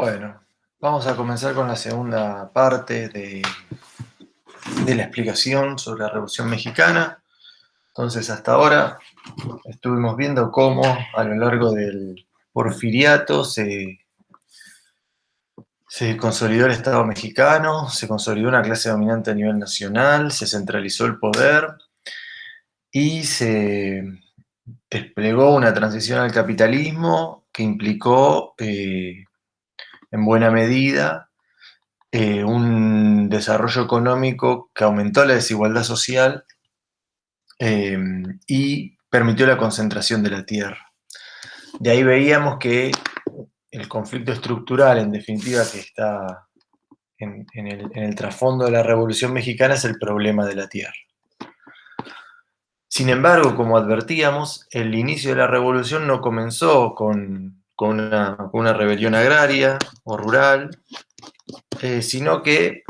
Bueno, vamos a comenzar con la segunda parte de la explicación sobre la Revolución Mexicana. Entonces, hasta ahora estuvimos viendo cómo a lo largo del Porfiriato se consolidó el Estado mexicano, se consolidó una clase dominante a nivel nacional, se centralizó el poder y se desplegó una transición al capitalismo que implicó, en buena medida, un desarrollo económico que aumentó la desigualdad social eh, y permitió la concentración de la tierra. De ahí veíamos que el conflicto estructural, en definitiva, que está en el trasfondo de la Revolución Mexicana es el problema de la tierra. Sin embargo, como advertíamos, el inicio de la revolución no comenzó con una rebelión agraria o rural, sino que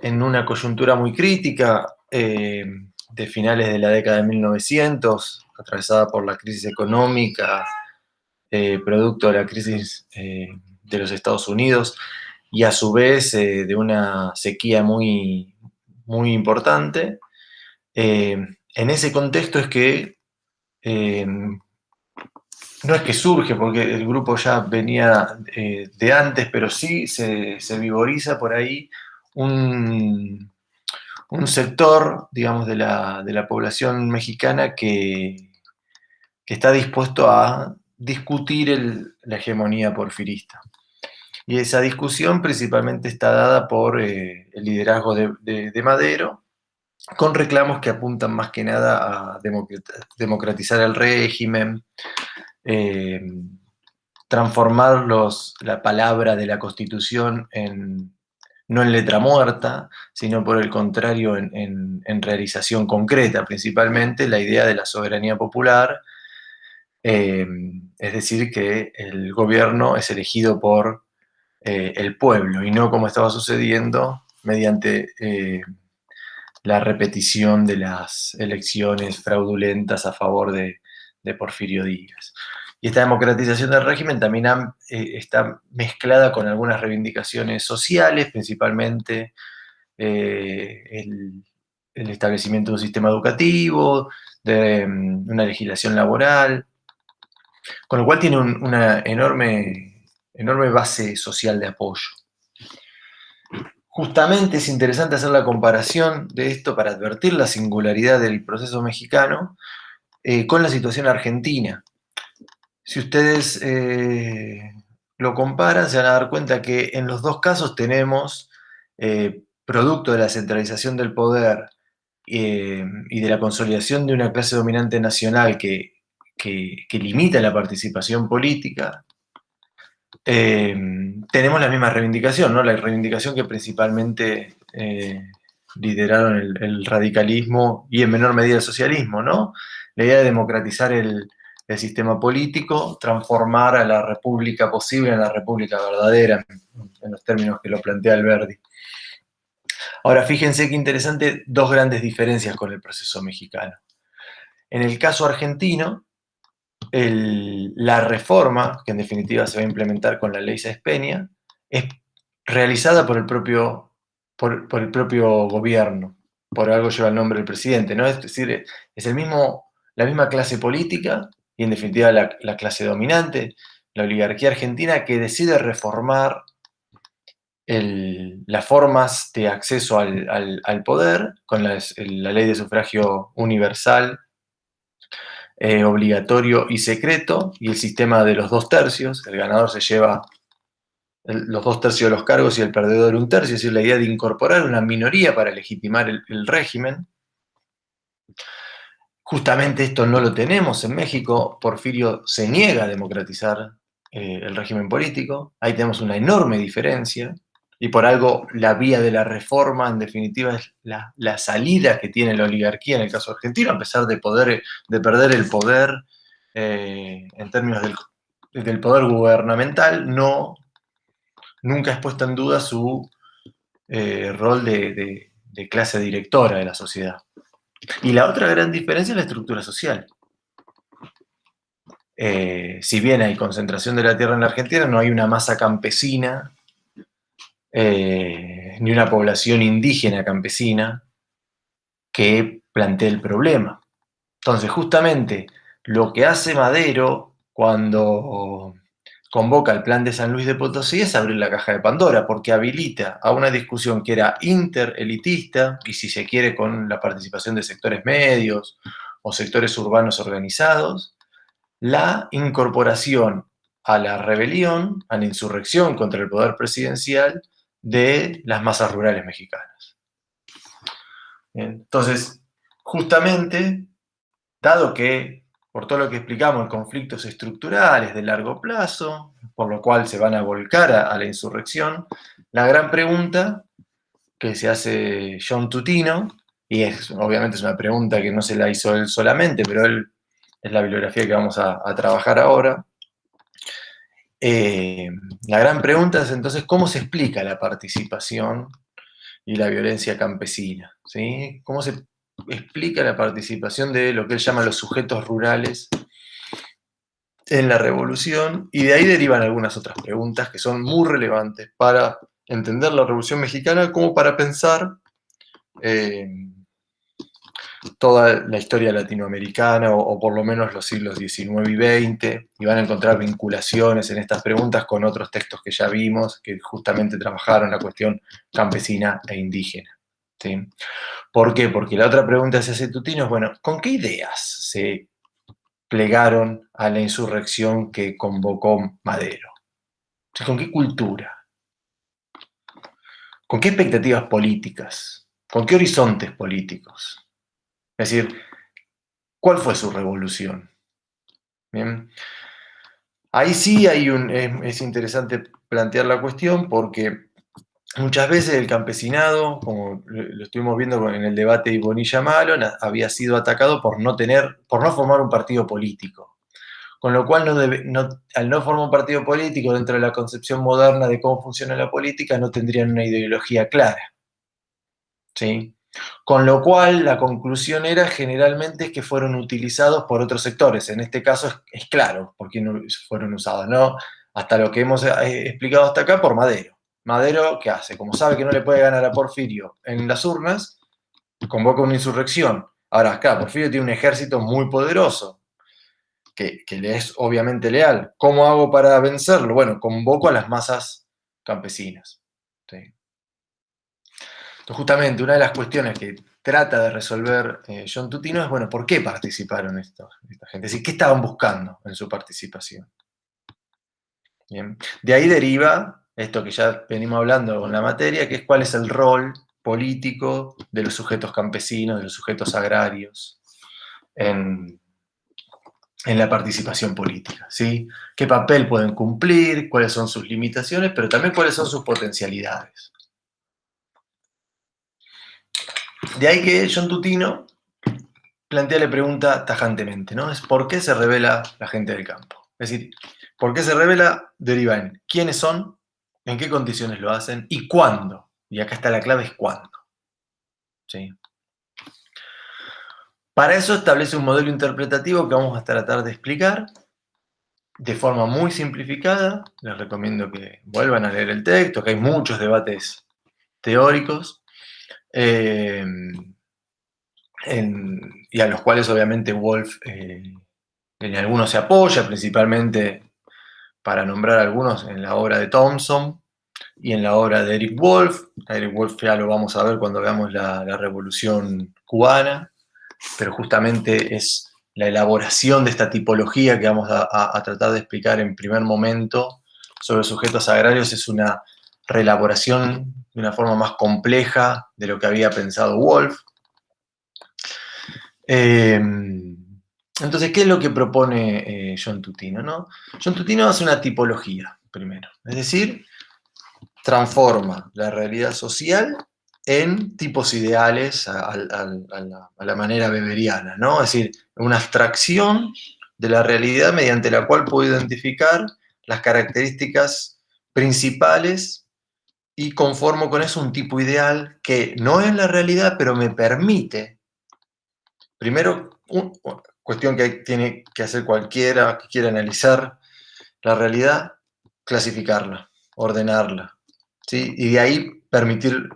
en una coyuntura muy crítica de finales de la década de 1900, atravesada por la crisis económica, producto de la crisis de los Estados Unidos, y a su vez de una sequía muy, muy importante. En ese contexto es que, no es que surge, porque el grupo ya venía de antes, pero sí se vigoriza por ahí un sector, digamos, de la población mexicana que está dispuesto a discutir la hegemonía porfirista. Y esa discusión principalmente está dada por el liderazgo de Madero, con reclamos que apuntan más que nada a democratizar el régimen, eh, transformar la palabra de la Constitución no en letra muerta, sino por el contrario en realización concreta, principalmente la idea de la soberanía popular, eh, es decir, que el gobierno es elegido por el pueblo y no como estaba sucediendo mediante la repetición de las elecciones fraudulentas a favor de Porfirio Díaz. Y esta democratización del régimen también está mezclada con algunas reivindicaciones sociales, principalmente el establecimiento de un sistema educativo, de una legislación laboral, con lo cual tiene una enorme base social de apoyo. Justamente es interesante hacer la comparación de esto para advertir la singularidad del proceso mexicano con la situación argentina. Si ustedes lo comparan, se van a dar cuenta que en los dos casos tenemos, producto de la centralización del poder y de la consolidación de una clase dominante nacional que limita la participación política, tenemos la misma reivindicación, ¿no? La reivindicación que principalmente lideraron el radicalismo y en menor medida el socialismo, ¿no? La idea de democratizar el sistema político, transformar a la república posible en la república verdadera, en los términos que lo plantea Alberdi. Ahora, fíjense qué interesante, dos grandes diferencias con el proceso mexicano. En el caso argentino, la reforma, que en definitiva se va a implementar con la ley Sáenz Peña, es realizada por el propio gobierno, por algo lleva el nombre del presidente, ¿no? Es decir, es la misma clase política y en definitiva la clase dominante, la oligarquía argentina, que decide reformar las formas de acceso al poder con la ley de sufragio universal, obligatorio y secreto, y el sistema de los 2/3, el ganador se lleva los 2/3 de los cargos y el perdedor 1/3, es decir, la idea de incorporar una minoría para legitimar el régimen. Justamente esto no lo tenemos en México. Porfirio se niega a democratizar el régimen político. Ahí tenemos una enorme diferencia. Y por algo la vía de la reforma, en definitiva, es la salida que tiene la oligarquía en el caso argentino, a pesar de perder el poder en términos del poder gubernamental, nunca es puesto en duda su rol de clase directora de la sociedad. Y la otra gran diferencia es la estructura social. si bien hay concentración de la tierra en la Argentina, no hay una masa campesina, ni una población indígena campesina que plantee el problema. Entonces, justamente lo que hace Madero cuando convoca el Plan de San Luis de Potosí es abrir la caja de Pandora, porque habilita a una discusión que era interelitista, y si se quiere con la participación de sectores medios o sectores urbanos organizados, la incorporación a la rebelión, a la insurrección contra el poder presidencial de las masas rurales mexicanas. Bien, entonces, justamente, dado que, por todo lo que explicamos, conflictos estructurales de largo plazo, por lo cual se van a volcar a la insurrección, la gran pregunta que se hace John Tutino, y obviamente es una pregunta que no se la hizo él solamente, pero él es la bibliografía que vamos a trabajar ahora. La gran pregunta es entonces, ¿cómo se explica la participación y la violencia campesina? ¿Sí? ¿Cómo se explica la participación de lo que él llama los sujetos rurales en la revolución? Y de ahí derivan algunas otras preguntas que son muy relevantes para entender la Revolución Mexicana, como para pensar toda la historia latinoamericana, o por lo menos los siglos XIX y XX, y van a encontrar vinculaciones en estas preguntas con otros textos que ya vimos, que justamente trabajaron la cuestión campesina e indígena. ¿Sí? ¿Por qué? Porque la otra pregunta que se hace Tutino es, bueno, ¿con qué ideas se plegaron a la insurrección que convocó Madero? O sea, ¿con qué cultura? ¿Con qué expectativas políticas? ¿Con qué horizontes políticos? Es decir, ¿cuál fue su revolución? Bien. Ahí sí es interesante plantear la cuestión, porque muchas veces el campesinado, como lo estuvimos viendo en el debate de Bonilla-Malo, había sido atacado por no formar un partido político. Con lo cual, al no formar un partido político dentro de la concepción moderna de cómo funciona la política, no tendrían una ideología clara. ¿Sí? Con lo cual, la conclusión era generalmente que fueron utilizados por otros sectores. En este caso es claro por qué no fueron usados, ¿no? Hasta lo que hemos explicado hasta acá, por Madero. Madero, ¿qué hace? Como sabe que no le puede ganar a Porfirio en las urnas, convoca una insurrección. Ahora, claro, Porfirio tiene un ejército muy poderoso, que le es obviamente leal. ¿Cómo hago para vencerlo? Bueno, convoco a las masas campesinas. ¿Sí? Entonces, justamente una de las cuestiones que trata de resolver John Tutino es, bueno, ¿por qué participaron esta gente? Es decir, ¿qué estaban buscando en su participación? Bien. De ahí deriva esto que ya venimos hablando con la materia, que es cuál es el rol político de los sujetos campesinos, de los sujetos agrarios en la participación política, ¿sí? ¿Qué papel pueden cumplir? ¿Cuáles son sus limitaciones? Pero también cuáles son sus potencialidades. De ahí que John Tutino plantea la pregunta tajantemente, ¿no? Es ¿por qué se revela la gente del campo? Es decir, ¿por qué se revela? Deriva en quiénes son, en qué condiciones lo hacen y cuándo. Y acá está la clave, es cuándo. ¿Sí? Para eso establece un modelo interpretativo que vamos a tratar de explicar de forma muy simplificada. Les recomiendo que vuelvan a leer el texto, que hay muchos debates teóricos. Y a los cuales obviamente Wolf en algunos se apoya, principalmente, para nombrar algunos, en la obra de Thompson y en la obra de Eric Wolf. A Eric Wolf ya lo vamos a ver cuando veamos la Revolución Cubana, pero justamente es la elaboración de esta tipología que vamos a tratar de explicar en primer momento sobre sujetos agrarios. Es una reelaboración de una forma más compleja de lo que había pensado Wolf. Entonces, ¿qué es lo que propone John Tutino? ¿No? John Tutino hace una tipología, primero. Es decir, transforma la realidad social en tipos ideales a la manera weberiana, ¿no? Es decir, una abstracción de la realidad mediante la cual puedo identificar las características principales y conformo con eso un tipo ideal que no es la realidad, pero me permite, primero, cuestión que tiene que hacer cualquiera que quiera analizar la realidad, clasificarla, ordenarla, ¿sí? Y de ahí permitir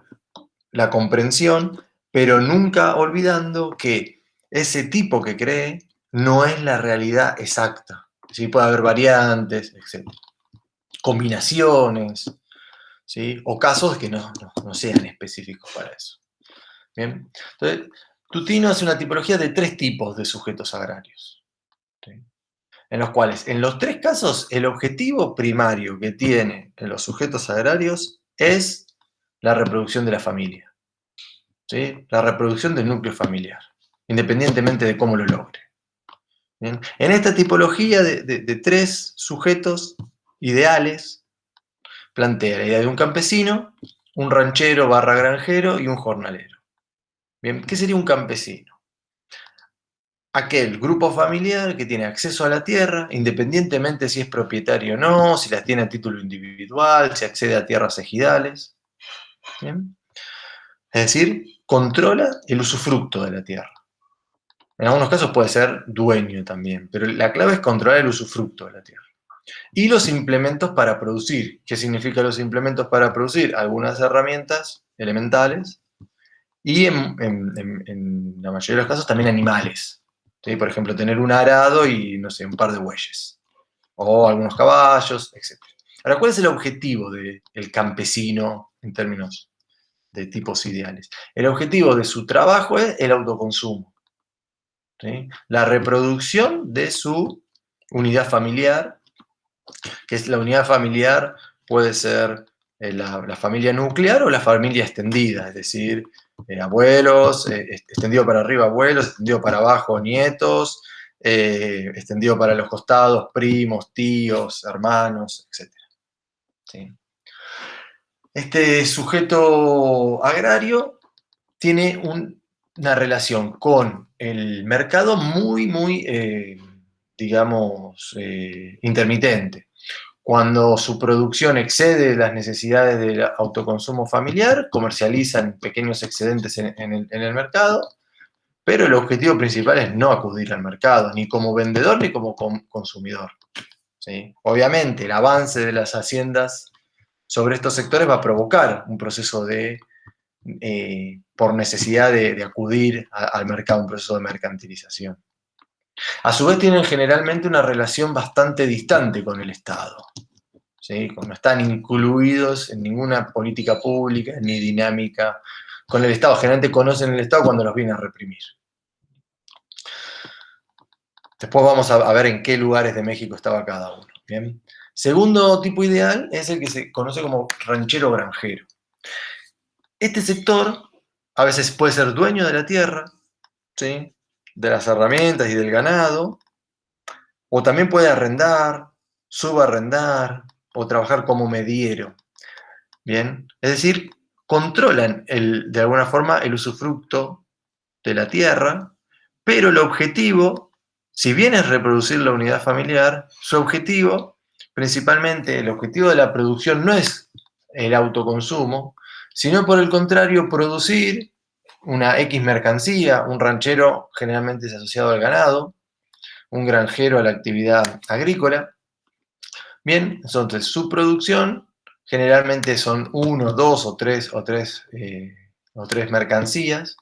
la comprensión, pero nunca olvidando que ese tipo que cree no es la realidad exacta. ¿Sí? Puede haber variantes, etc. Combinaciones, ¿sí? O casos que no sean específicos para eso. ¿Bien? Entonces, Tutino hace una tipología de 3 tipos de sujetos agrarios, ¿sí? En los cuales, en los 3 casos, el objetivo primario que tiene en los sujetos agrarios es la reproducción de la familia, ¿sí? La reproducción del núcleo familiar, independientemente de cómo lo logre. ¿Bien? En esta tipología de 3 sujetos ideales, plantea la idea de un campesino, un ranchero barra granjero y un jornalero. Bien, ¿qué sería un campesino? Aquel grupo familiar que tiene acceso a la tierra, independientemente si es propietario o no, si la tiene a título individual, si accede a tierras ejidales. ¿Bien? Es decir, controla el usufructo de la tierra. En algunos casos puede ser dueño también, pero la clave es controlar el usufructo de la tierra. Y los implementos para producir. ¿Qué significan los implementos para producir? Algunas herramientas elementales y en la mayoría de los casos también animales. ¿Sí? Por ejemplo, tener un arado y, no sé, un par de bueyes. O algunos caballos, etc. Ahora, ¿cuál es el objetivo del campesino en términos de tipos ideales? El objetivo de su trabajo es el autoconsumo, ¿sí? La reproducción de su unidad familiar, que es la unidad familiar, puede ser la familia nuclear o la familia extendida, es decir, abuelos, extendido para arriba abuelos, extendido para abajo nietos, extendido para los costados primos, tíos, hermanos, etc. ¿Sí? Este sujeto agrario tiene una relación con el mercado muy, digamos, intermitente. Cuando su producción excede las necesidades del autoconsumo familiar, comercializan pequeños excedentes en el mercado, pero el objetivo principal es no acudir al mercado, ni como vendedor ni como consumidor, ¿sí? Obviamente, el avance de las haciendas sobre estos sectores va a provocar un proceso por necesidad de acudir al mercado, un proceso de mercantilización. A su vez tienen generalmente una relación bastante distante con el Estado, ¿sí? No están incluidos en ninguna política pública ni dinámica con el Estado. Generalmente conocen el Estado cuando los viene a reprimir. Después vamos a ver en qué lugares de México estaba cada uno. ¿Bien? Segundo tipo ideal es el que se conoce como ranchero granjero. Este sector a veces puede ser dueño de la tierra, ¿sí? De las herramientas y del ganado, o también puede arrendar, subarrendar o trabajar como mediero. ¿Bien? Es decir, controlan de alguna forma el usufructo de la tierra, pero el objetivo, si bien es reproducir la unidad familiar, su objetivo, principalmente el objetivo de la producción no es el autoconsumo, sino por el contrario producir una X mercancía. Un ranchero generalmente es asociado al ganado, un granjero a la actividad agrícola. Bien, entonces su producción generalmente son uno, dos o tres mercancías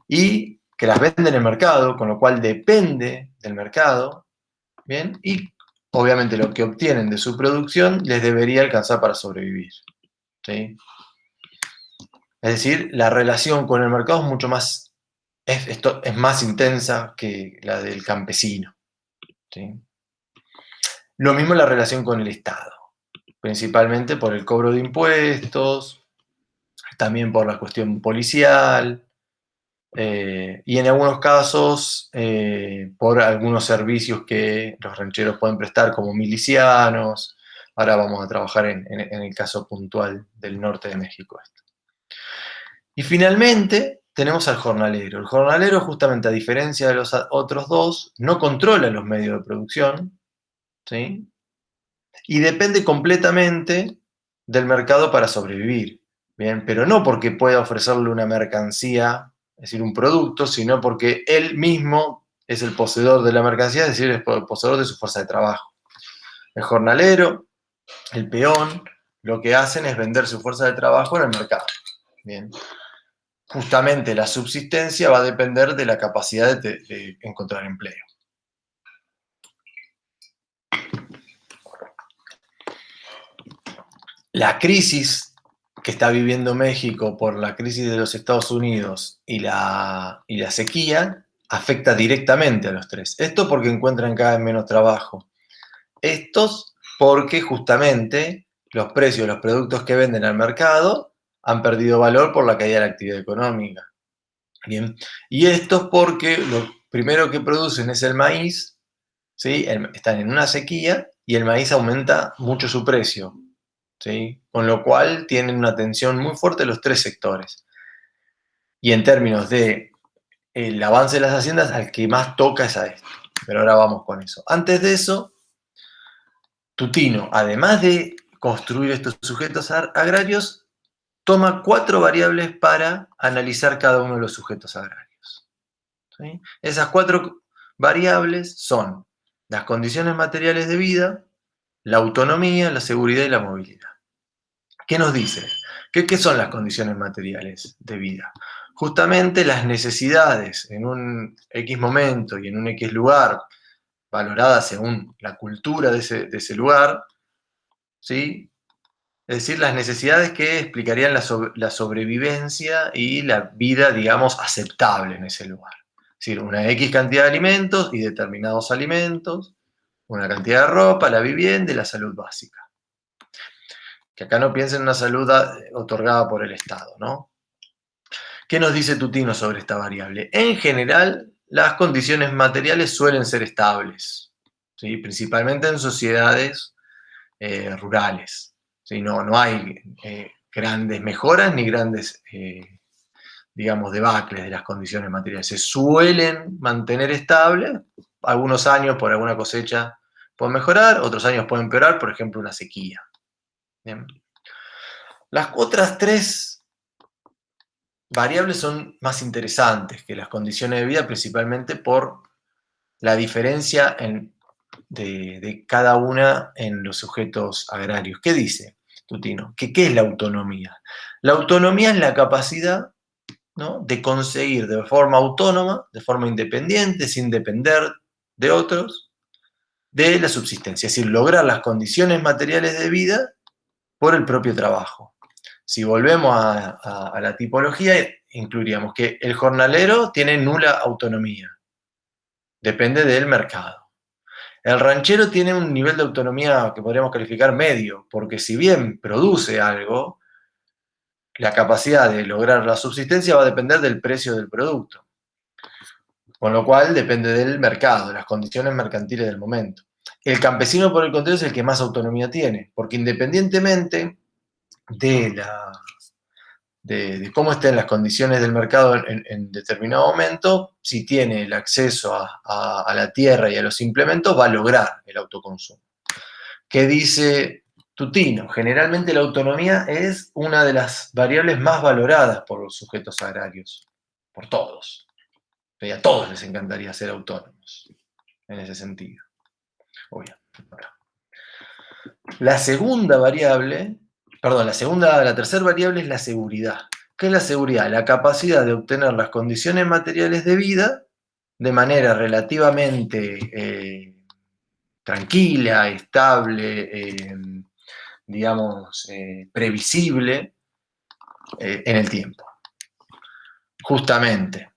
y que las venden en el mercado, con lo cual depende del mercado, ¿bien? Y obviamente lo que obtienen de su producción les debería alcanzar para sobrevivir, ¿sí? Es decir, la relación con el mercado es mucho más, es más intensa que la del campesino, ¿sí? Lo mismo la relación con el Estado, principalmente por el cobro de impuestos, también por la cuestión policial, y en algunos casos por algunos servicios que los rancheros pueden prestar como milicianos. Ahora vamos a trabajar en el caso puntual del norte de México. Y finalmente tenemos al jornalero. El jornalero, justamente a diferencia de los otros dos, no controla los medios de producción, ¿sí? Y depende completamente del mercado para sobrevivir, ¿bien? Pero no porque pueda ofrecerle una mercancía, es decir, un producto, sino porque él mismo es el poseedor de la mercancía, es decir, es el poseedor de su fuerza de trabajo. El jornalero, el peón, lo que hacen es vender su fuerza de trabajo en el mercado. Bien. Justamente la subsistencia va a depender de la capacidad de encontrar empleo. La crisis que está viviendo México por la crisis de los Estados Unidos y la sequía afecta directamente a los tres. Esto porque encuentran cada vez menos trabajo. Estos porque justamente los precios de los productos que venden al mercado han perdido valor por la caída de la actividad económica. Bien. Y estos porque lo primero que producen es el maíz, ¿sí? Están en una sequía y el maíz aumenta mucho su precio, ¿sí? Con lo cual tienen una tensión muy fuerte los tres sectores. Y en términos de el avance de las haciendas, al que más toca es a esto. Pero ahora vamos con eso. Antes de eso, Tutino, además de construir estos sujetos agrarios, toma 4 variables para analizar cada uno de los sujetos agrarios. ¿Sí? Esas 4 variables son las condiciones materiales de vida, la autonomía, la seguridad y la movilidad. ¿Qué nos dice? ¿Qué son las condiciones materiales de vida? Justamente las necesidades en un X momento y en un X lugar, valoradas según la cultura de ese lugar, ¿sí? Es decir, las necesidades que explicarían la sobrevivencia y la vida, digamos, aceptable en ese lugar. Es decir, una X cantidad de alimentos y determinados alimentos, una cantidad de ropa, la vivienda y la salud básica. Que acá no piensen en una salud otorgada por el Estado, ¿no? ¿Qué nos dice Tutino sobre esta variable? En general, las condiciones materiales suelen ser estables, ¿sí? Principalmente en sociedades rurales. ¿Sí? No hay grandes mejoras ni grandes, digamos, debacles de las condiciones materiales. Se suelen mantener estables, algunos años por alguna cosecha pueden mejorar, otros años pueden empeorar, por ejemplo, una sequía. Bien. Las otras 3 variables son más interesantes que las condiciones de vida, principalmente por la diferencia de cada una en los sujetos agrarios. ¿Qué dice Tutino? ¿Qué es la autonomía? La autonomía es la capacidad, ¿no?, de conseguir de forma autónoma, de forma independiente, sin depender de otros, de la subsistencia, es decir, lograr las condiciones materiales de vida por el propio trabajo. Si volvemos a la tipología, incluiríamos que el jornalero tiene nula autonomía, depende del mercado. El ranchero tiene un nivel de autonomía que podríamos calificar medio, porque si bien produce algo, la capacidad de lograr la subsistencia va a depender del precio del producto, con lo cual depende del mercado, de las condiciones mercantiles del momento. El campesino, por el contrario, es el que más autonomía tiene, porque independientemente de cómo estén las condiciones del mercado en determinado momento, si tiene el acceso a la tierra y a los implementos, va a lograr el autoconsumo. ¿Qué dice Tutino? Generalmente la autonomía es una de las variables más valoradas por los sujetos agrarios, por todos. Y a todos les encantaría ser autónomos, en ese sentido. Obvio. La tercera variable es la seguridad. ¿Qué es la seguridad? La capacidad de obtener las condiciones materiales de vida de manera relativamente tranquila, estable, digamos, previsible en el tiempo. Justamente,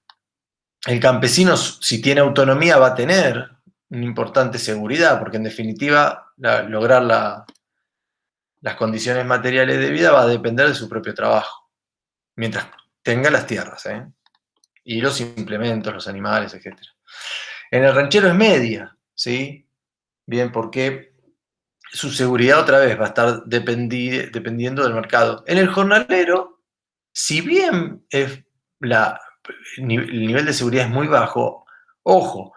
el campesino, si tiene autonomía, va a tener una importante seguridad, porque en definitiva lograr las condiciones materiales de vida va a depender de su propio trabajo, mientras tenga las tierras, y los implementos, los animales, etc. En el ranchero es media, ¿sí? Bien, porque su seguridad otra vez va a estar dependiendo del mercado. En el jornalero, si bien el nivel de seguridad es muy bajo, ojo,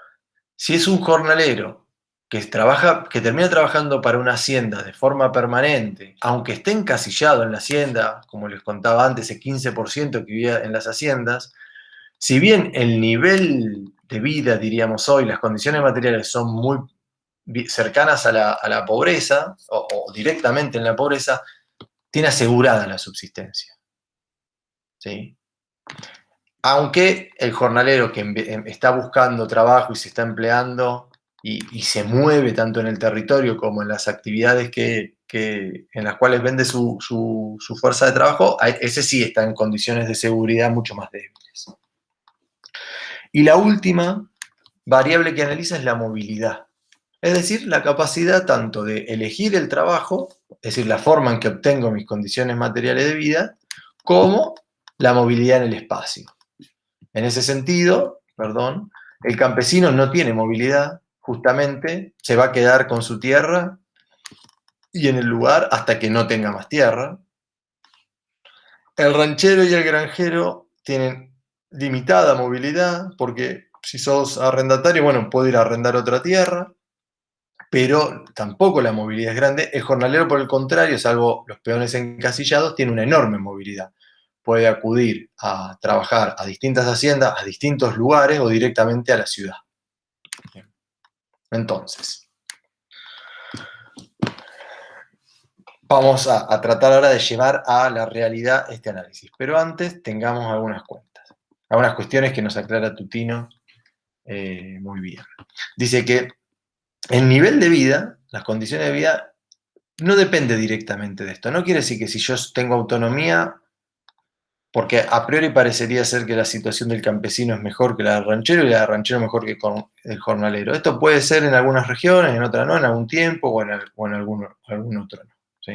si es un jornalero que termina trabajando para una hacienda de forma permanente, aunque esté encasillado en la hacienda, como les contaba antes, el 15% que vivía en las haciendas, si bien el nivel de vida, diríamos hoy, las condiciones materiales son muy cercanas a la pobreza, o directamente en la pobreza, tiene asegurada la subsistencia. ¿Sí? Aunque el jornalero que está buscando trabajo y se está empleando y se mueve tanto en el territorio como en las actividades en las cuales vende su fuerza de trabajo, ese sí está en condiciones de seguridad mucho más débiles. Y la última variable que analiza es la movilidad. Es decir, la capacidad tanto de elegir el trabajo, es decir, la forma en que obtengo mis condiciones materiales de vida, como la movilidad en el espacio. En ese sentido, perdón, el campesino no tiene movilidad, justamente se va a quedar con su tierra y en el lugar hasta que no tenga más tierra. El ranchero y el granjero tienen limitada movilidad, porque si sos arrendatario, bueno, puedo ir a arrendar otra tierra, pero tampoco la movilidad es grande. El jornalero, por el contrario, salvo los peones encasillados, tiene una enorme movilidad. Puede acudir a trabajar a distintas haciendas, a distintos lugares o directamente a la ciudad. Entonces, vamos a tratar ahora de llevar a la realidad este análisis, pero antes tengamos algunas cuentas, algunas cuestiones que nos aclara Tutino muy bien. Dice que el nivel de vida, las condiciones de vida, no depende directamente de esto. No quiere decir que si yo tengo autonomía, porque a priori parecería ser que la situación del campesino es mejor que la del ranchero y la del ranchero mejor que el jornalero. Esto puede ser en algunas regiones, en otras no, en algún tiempo o en algún otro no. ¿Sí?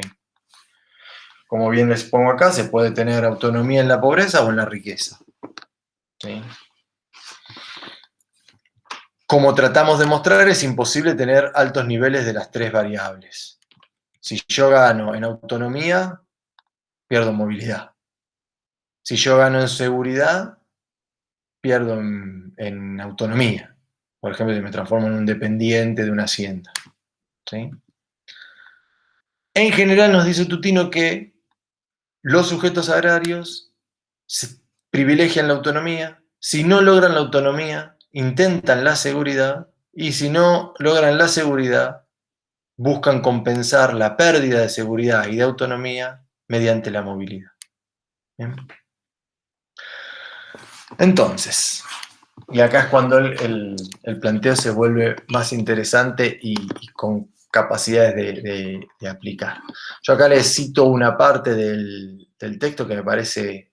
Como bien les pongo acá, se puede tener autonomía en la pobreza o en la riqueza. ¿Sí? Como tratamos de mostrar, es imposible tener altos niveles de las tres variables. Si yo gano en autonomía, pierdo movilidad. Si yo gano en seguridad, pierdo en autonomía. Por ejemplo, si me transformo en un dependiente de una hacienda. ¿Sí? En general nos dice Tutino que los sujetos agrarios privilegian la autonomía. Si no logran la autonomía, intentan la seguridad. Y si no logran la seguridad, buscan compensar la pérdida de seguridad y de autonomía mediante la movilidad. ¿Bien? Entonces, y acá es cuando el planteo se vuelve más interesante y con capacidades de aplicar. Yo acá les cito una parte del texto que me parece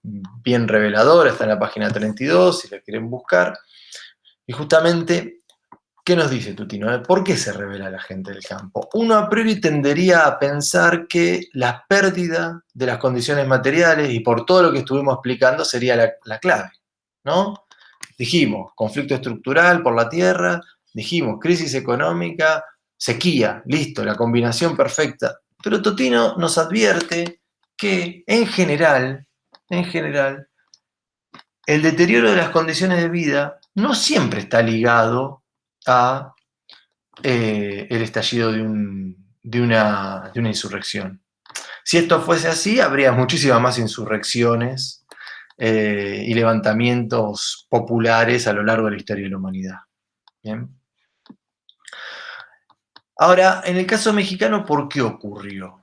bien reveladora, está en la página 32, si la quieren buscar, y justamente, ¿qué nos dice Tutino? ¿Por qué se revela la gente del campo? Uno a priori tendería a pensar que la pérdida de las condiciones materiales, y por todo lo que estuvimos explicando, sería la clave, ¿no? Dijimos, conflicto estructural por la tierra, dijimos, crisis económica, sequía, listo, la combinación perfecta. Pero Tutino nos advierte que, en general, el deterioro de las condiciones de vida no siempre está ligado a el estallido de una insurrección. Si esto fuese así, habría muchísimas más insurrecciones y levantamientos populares a lo largo de la historia de la humanidad. ¿Bien? Ahora, en el caso mexicano, ¿por qué ocurrió?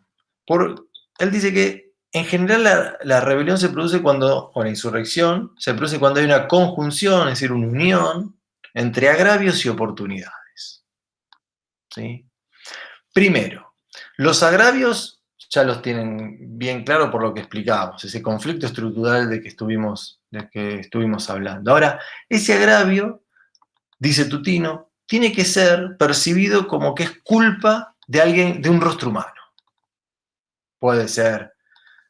Él dice que en general la rebelión se produce o la insurrección se produce cuando hay una conjunción, es decir, una unión entre agravios y oportunidades. ¿Sí? Primero, los agravios ya los tienen bien claro por lo que explicábamos, ese conflicto estructural de que estuvimos hablando. Ahora, ese agravio, dice Tutino, tiene que ser percibido como que es culpa de alguien, de un rostro humano. Puede ser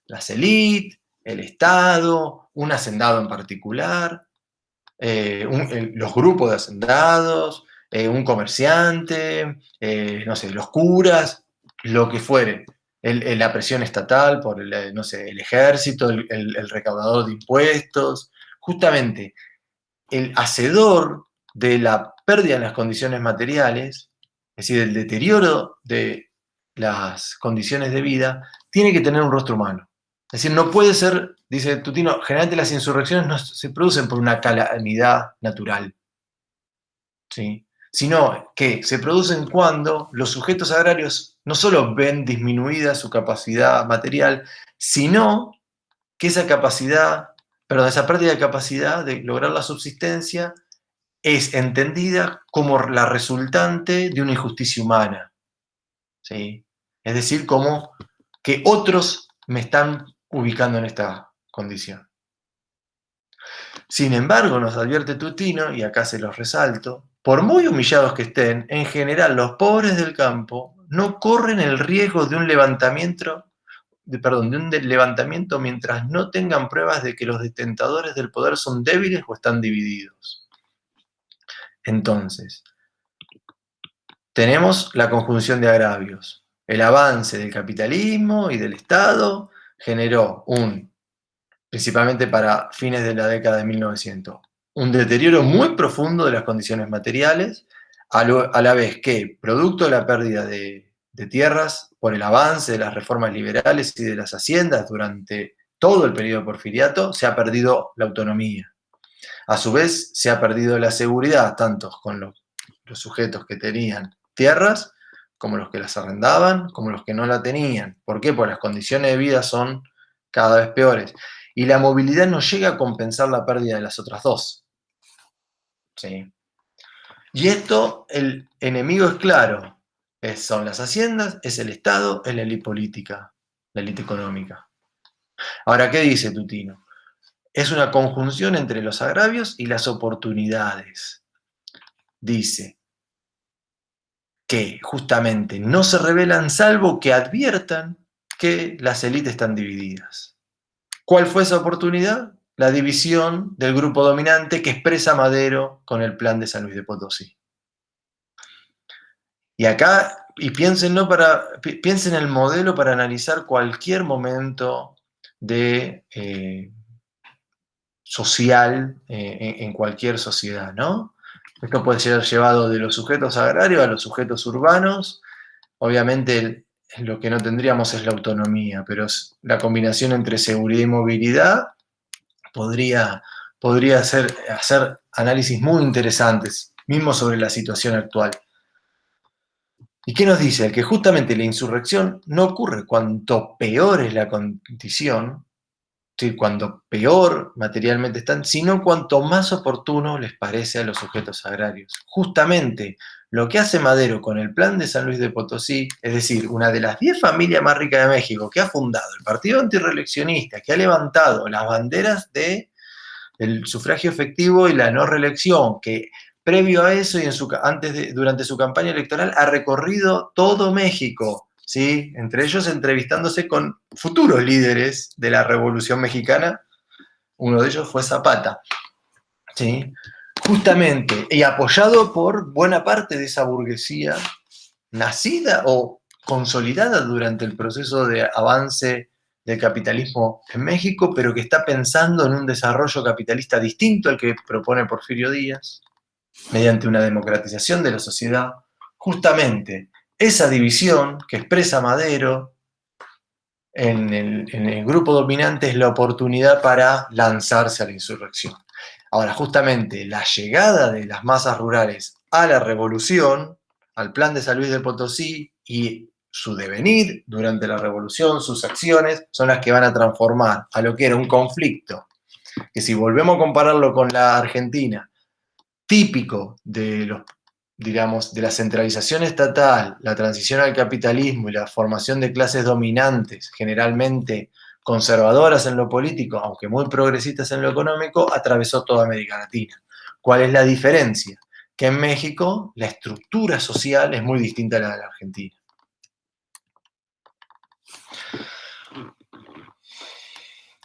las élites, el Estado, un hacendado en particular, los grupos de hacendados, un comerciante, no sé, los curas, lo que fuere. La presión estatal por no sé, el ejército, el recaudador de impuestos. Justamente, el hacedor de la pérdida en las condiciones materiales, es decir, el deterioro de las condiciones de vida, tiene que tener un rostro humano. Es decir, no puede ser, dice Tutino, generalmente las insurrecciones no se producen por una calamidad natural, ¿sí? Sino que se producen cuando los sujetos agrarios no solo ven disminuida su capacidad material, sino que esa capacidad, perdón, esa pérdida de capacidad de lograr la subsistencia es entendida como la resultante de una injusticia humana, ¿sí? Es decir, como que otros me están ubicando en esta condición. Sin embargo, nos advierte Tutino, y acá se los resalto, por muy humillados que estén, en general los pobres del campo no corren el riesgo de un levantamiento, levantamiento mientras no tengan pruebas de que los detentadores del poder son débiles o están divididos. Entonces, tenemos la conjunción de agravios. El avance del capitalismo y del Estado generó principalmente para fines de la década de 1900, un deterioro muy profundo de las condiciones materiales, a la vez que, producto de la pérdida de tierras, por el avance de las reformas liberales y de las haciendas durante todo el periodo porfiriato, se ha perdido la autonomía. A su vez, se ha perdido la seguridad, tanto con los sujetos que tenían tierras, como los que las arrendaban, como los que no la tenían. ¿Por qué? Porque las condiciones de vida son cada vez peores. Y la movilidad no llega a compensar la pérdida de las otras dos. ¿Sí? Y esto, el enemigo es claro. Son las haciendas, es el Estado, es la élite política, la élite económica. Ahora, ¿qué dice Tutino? Es una conjunción entre los agravios y las oportunidades. Dice que justamente no se revelan salvo que adviertan que las élites están divididas. ¿Cuál fue esa oportunidad? La división del grupo dominante que expresa Madero con el plan de San Luis de Potosí. Y acá, piensen en el modelo para analizar cualquier momento de social en cualquier sociedad, ¿no? Esto puede ser llevado de los sujetos agrarios a los sujetos urbanos. Obviamente lo que no tendríamos es la autonomía, pero la combinación entre seguridad y movilidad podría hacer análisis muy interesantes, mismo sobre la situación actual. ¿Y qué nos dice? Que justamente la insurrección no ocurre cuanto peor es la condición, ¿sí? Cuanto peor materialmente están, sino cuanto más oportuno les parece a los sujetos agrarios. Justamente lo que hace Madero con el plan de San Luis de Potosí, es decir, una de las 10 familias más ricas de México, que ha fundado el partido antirreeleccionista, que ha levantado las banderas del sufragio efectivo y la no reelección, que previo a eso y durante su campaña electoral ha recorrido todo México, ¿sí? Entre ellos entrevistándose con futuros líderes de la Revolución Mexicana. Uno de ellos fue Zapata, ¿sí? Justamente, y apoyado por buena parte de esa burguesía nacida o consolidada durante el proceso de avance del capitalismo en México, pero que está pensando en un desarrollo capitalista distinto al que propone Porfirio Díaz, mediante una democratización de la sociedad. Justamente esa división que expresa Madero en el grupo dominante es la oportunidad para lanzarse a la insurrección. Ahora, justamente la llegada de las masas rurales a la revolución, al plan de San Luis de Potosí y su devenir durante la revolución, sus acciones, son las que van a transformar a lo que era un conflicto, que si volvemos a compararlo con la Argentina, típico de de la centralización estatal, la transición al capitalismo y la formación de clases dominantes, generalmente conservadoras en lo político, aunque muy progresistas en lo económico, atravesó toda América Latina. ¿Cuál es la diferencia? Que en México la estructura social es muy distinta a la de la Argentina.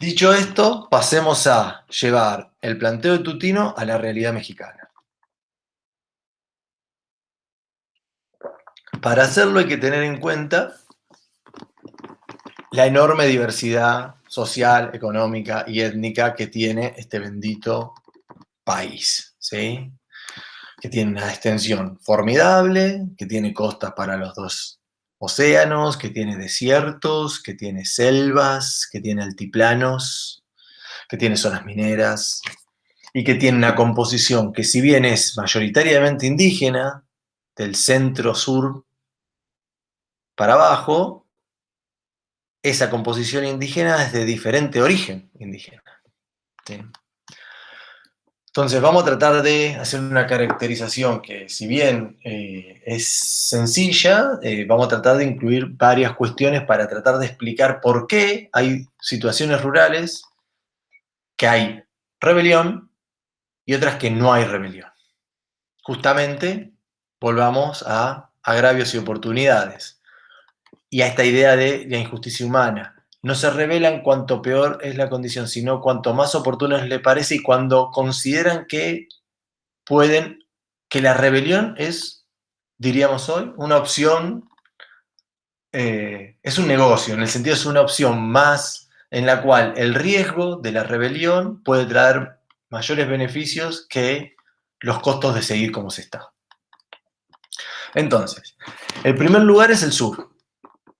Dicho esto, pasemos a llevar el planteo de Tutino a la realidad mexicana. Para hacerlo hay que tener en cuenta la enorme diversidad social, económica y étnica que tiene este bendito país, ¿sí? Que tiene una extensión formidable, que tiene costas para los dos océanos, que tiene desiertos, que tiene selvas, que tiene altiplanos, que tiene zonas mineras y que tiene una composición que, si bien es mayoritariamente indígena, del centro-sur para abajo, esa composición indígena es de diferente origen indígena. ¿Sí? Entonces vamos a tratar de hacer una caracterización que, si bien es sencilla, vamos a tratar de incluir varias cuestiones para tratar de explicar por qué hay situaciones rurales que hay rebelión y otras que no hay rebelión. Justamente, volvamos a agravios y oportunidades y a esta idea de la injusticia humana. No se rebelan cuanto peor es la condición, sino cuanto más oportuno les parece y cuando consideran que pueden, que la rebelión es, diríamos hoy, una opción, es un negocio, en el sentido es una opción más en la cual el riesgo de la rebelión puede traer mayores beneficios que los costos de seguir como se está. Entonces, el primer lugar es el sur,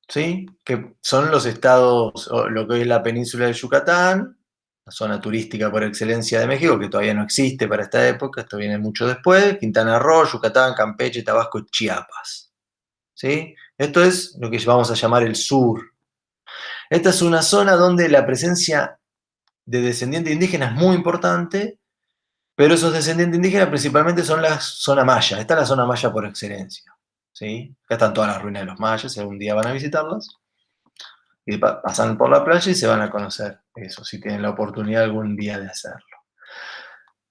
¿sí? Que son los estados, lo que hoy es la península de Yucatán, la zona turística por excelencia de México, que todavía no existe para esta época, esto viene mucho después, Quintana Roo, Yucatán, Campeche, Tabasco y Chiapas. ¿Sí? Esto es lo que vamos a llamar el sur. Esta es una zona donde la presencia de descendientes indígenas es muy importante, pero esos descendientes indígenas principalmente son la zona maya. Esta es la zona maya por excelencia. ¿Sí? Acá están todas las ruinas de los mayas, si algún día van a visitarlas. Y pasan por la playa y se van a conocer eso, si tienen la oportunidad algún día de hacerlo.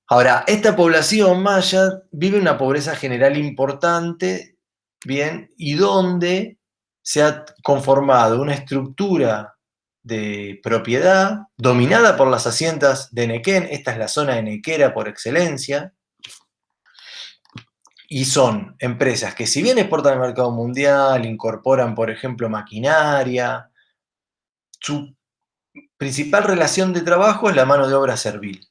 Ahora, esta población maya vive una pobreza general importante, ¿bien? Y donde se ha conformado una estructura de propiedad dominada por las haciendas de Nequén. Esta es la zona enequera por excelencia, y son empresas que, si bien exportan al mercado mundial, incorporan, por ejemplo, maquinaria, su principal relación de trabajo es la mano de obra servil.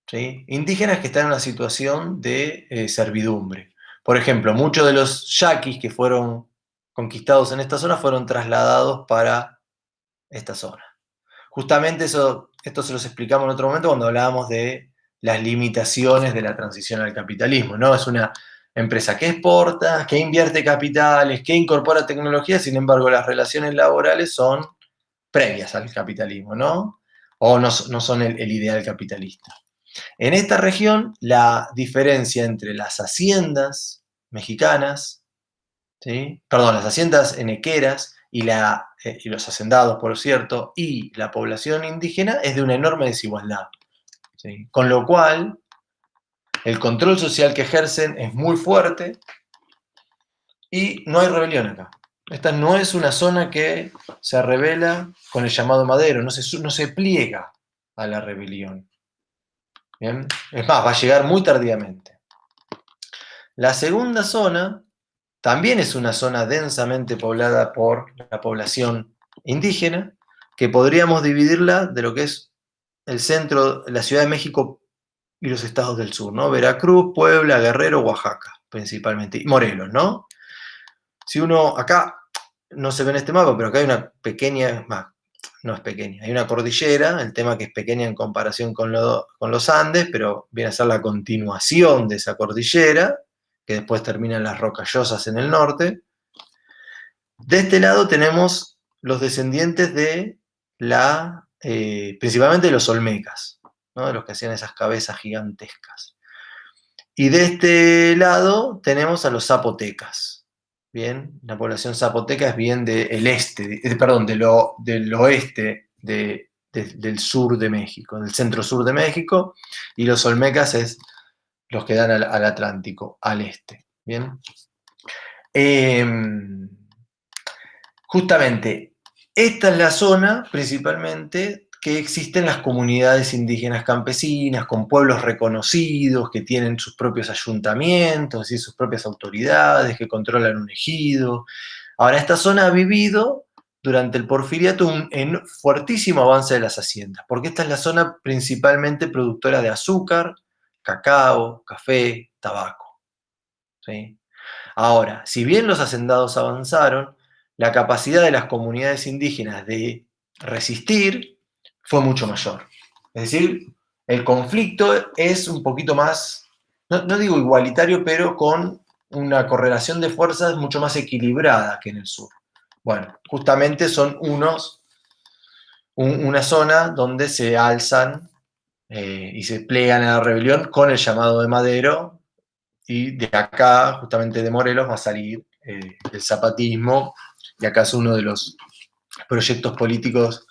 ¿Sí? Indígenas que están en una situación de servidumbre. Por ejemplo, muchos de los yaquis que fueron conquistados en esta zona fueron trasladados para esta zona. Justamente esto se los explicamos en otro momento cuando hablábamos de las limitaciones de la transición al capitalismo, ¿no? Es una empresa que exporta, que invierte capitales, que incorpora tecnología, sin embargo las relaciones laborales son previas al capitalismo, ¿no? O no son el ideal capitalista. En esta región, la diferencia entre las haciendas mexicanas, ¿sí? Perdón, las haciendas enequeras y los hacendados, por cierto, y la población indígena es de una enorme desigualdad. ¿Sí? Con lo cual, el control social que ejercen es muy fuerte y no hay rebelión acá. Esta no es una zona que se rebela con el llamado Madero, no se pliega a la rebelión. ¿Bien? Es más, va a llegar muy tardíamente. La segunda zona también es una zona densamente poblada por la población indígena, que podríamos dividirla de lo que es el centro, la Ciudad de México y los estados del sur, ¿no? Veracruz, Puebla, Guerrero, Oaxaca, principalmente, y Morelos, ¿no? Si uno, acá no se ve en este mapa, pero acá hay una pequeña, no es pequeña, hay una cordillera, el tema que es pequeña en comparación con los Andes, pero viene a ser la continuación de esa cordillera, que después termina en las Rocallosas en el norte. De este lado tenemos los descendientes de principalmente de los olmecas, ¿no? De los que hacían esas cabezas gigantescas. Y de este lado tenemos a los zapotecas. Bien, la población zapoteca es bien del del oeste del sur de México, del centro sur de México, y los olmecas es los que dan al Atlántico, al este. Bien. Justamente, esta es la zona principalmente que existen las comunidades indígenas campesinas, con pueblos reconocidos, que tienen sus propios ayuntamientos y sus propias autoridades, que controlan un ejido. Ahora, esta zona ha vivido durante el Porfiriato un fuertísimo avance de las haciendas, porque esta es la zona principalmente productora de azúcar, cacao, café, tabaco. ¿Sí? Ahora, si bien los hacendados avanzaron, la capacidad de las comunidades indígenas de resistir fue mucho mayor. Es decir, el conflicto es un poquito más, no digo igualitario, pero con una correlación de fuerzas mucho más equilibrada que en el sur. Bueno, justamente son una zona donde se alzan y se plegan a la rebelión con el llamado de Madero, y de acá, justamente de Morelos, va a salir el zapatismo, y acá es uno de los proyectos políticos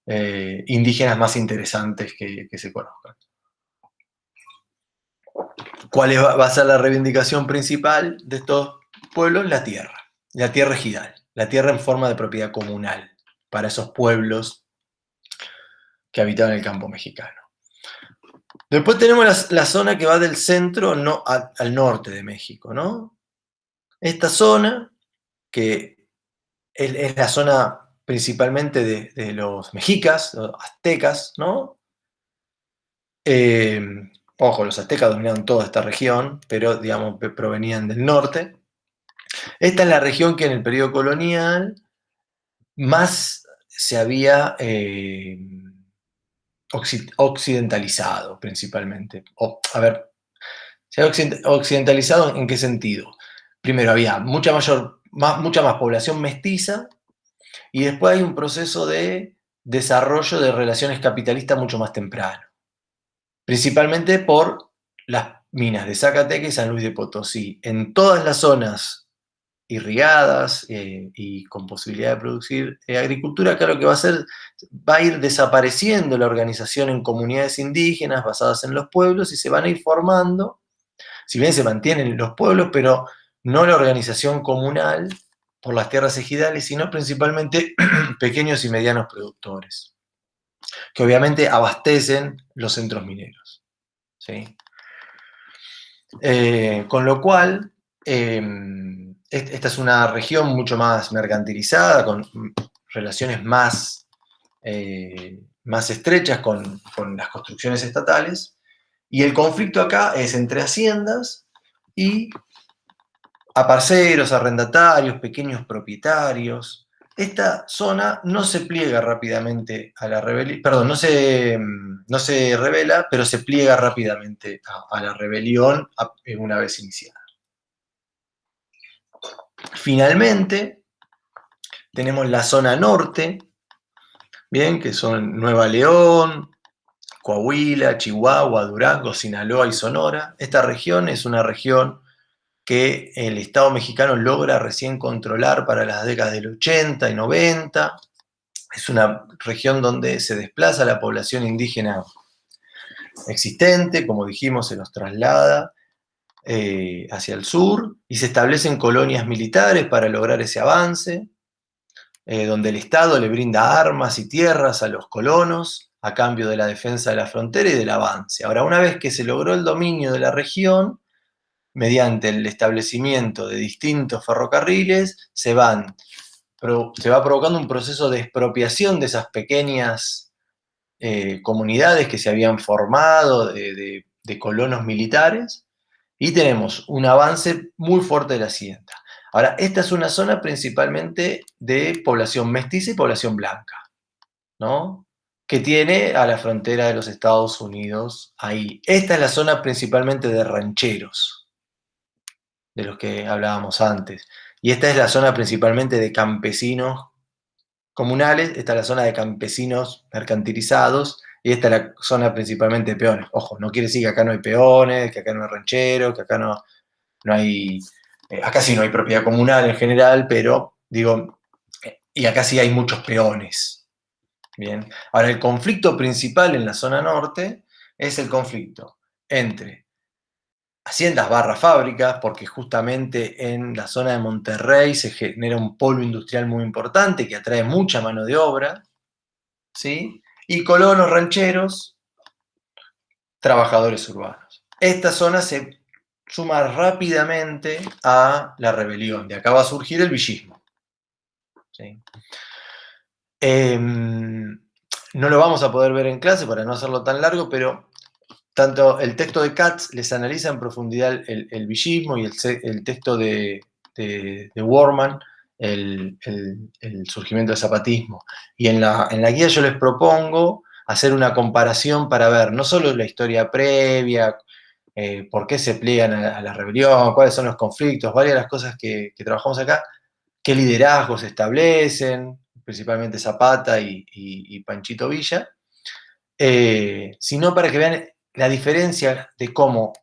indígenas más interesantes que se conozcan. ¿Cuál va a ser la reivindicación principal de estos pueblos? La tierra ejidal, la tierra en forma de propiedad comunal para esos pueblos que habitaban el campo mexicano. Después tenemos la zona que va del centro al norte de México, ¿no? Esta zona, que es la zona principalmente de los mexicas, los aztecas, ¿no? Ojo, los aztecas dominaron toda esta región, pero digamos provenían del norte. Esta es la región que en el periodo colonial más se había occidentalizado, principalmente. A ver, se había occidentalizado ¿en qué sentido? Primero, había mucha más población mestiza, y después hay un proceso de desarrollo de relaciones capitalistas mucho más temprano, principalmente por las minas de Zacatecas y San Luis de Potosí. En todas las zonas irrigadas y con posibilidad de producir agricultura, claro que va a ir desapareciendo la organización en comunidades indígenas basadas en los pueblos, y se van a ir formando, si bien se mantienen los pueblos, pero no la organización comunal por las tierras ejidales, sino principalmente pequeños y medianos productores, que obviamente abastecen los centros mineros, ¿sí? Con lo cual, esta es una región mucho más mercantilizada, con relaciones más estrechas con las construcciones estatales, y el conflicto acá es entre haciendas y aparceros, arrendatarios, pequeños propietarios. Esta zona no se pliega rápidamente a la rebelión, perdón, no se rebela, pero se pliega rápidamente a la rebelión una vez iniciada. Finalmente, tenemos la zona norte, bien, que son Nueva León, Coahuila, Chihuahua, Durango, Sinaloa y Sonora. Esta región es una región que el Estado mexicano logra recién controlar para las décadas del 80 y 90. Es una región donde se desplaza la población indígena existente, como dijimos, se los traslada hacia el sur, y se establecen colonias militares para lograr ese avance, donde el Estado le brinda armas y tierras a los colonos a cambio de la defensa de la frontera y del avance. Ahora, una vez que se logró el dominio de la región, mediante el establecimiento de distintos ferrocarriles, se va provocando un proceso de expropiación de esas pequeñas comunidades que se habían formado de colonos militares, y tenemos un avance muy fuerte de la hacienda. Ahora, esta es una zona principalmente de población mestiza y población blanca, ¿no? Que tiene a la frontera de los Estados Unidos ahí. Esta es la zona principalmente de rancheros, de los que hablábamos antes. Y esta es la zona principalmente de campesinos comunales, esta es la zona de campesinos mercantilizados, y esta es la zona principalmente de peones. Ojo, no quiere decir que acá no hay peones, que acá no hay rancheros, que acá no hay... acá sí no hay propiedad comunal en general, pero digo, y acá sí hay muchos peones. Bien. Ahora, el conflicto principal en la zona norte es el conflicto entre haciendas barra fábricas, porque justamente en la zona de Monterrey se genera un polo industrial muy importante que atrae mucha mano de obra, ¿sí? Y colonos rancheros, trabajadores urbanos. Esta zona se suma rápidamente a la rebelión. De acá va a surgir el villismo, ¿sí? No lo vamos a poder ver en clase para no hacerlo tan largo, pero tanto el texto de Katz les analiza en profundidad el villismo, y el texto de Worman el surgimiento del zapatismo. Y en la guía yo les propongo hacer una comparación para ver no solo la historia previa, por qué se pliegan a la rebelión, cuáles son los conflictos, varias de las cosas que trabajamos acá, qué liderazgos se establecen, principalmente Zapata y Panchito Villa, sino para que vean la diferencia de cómo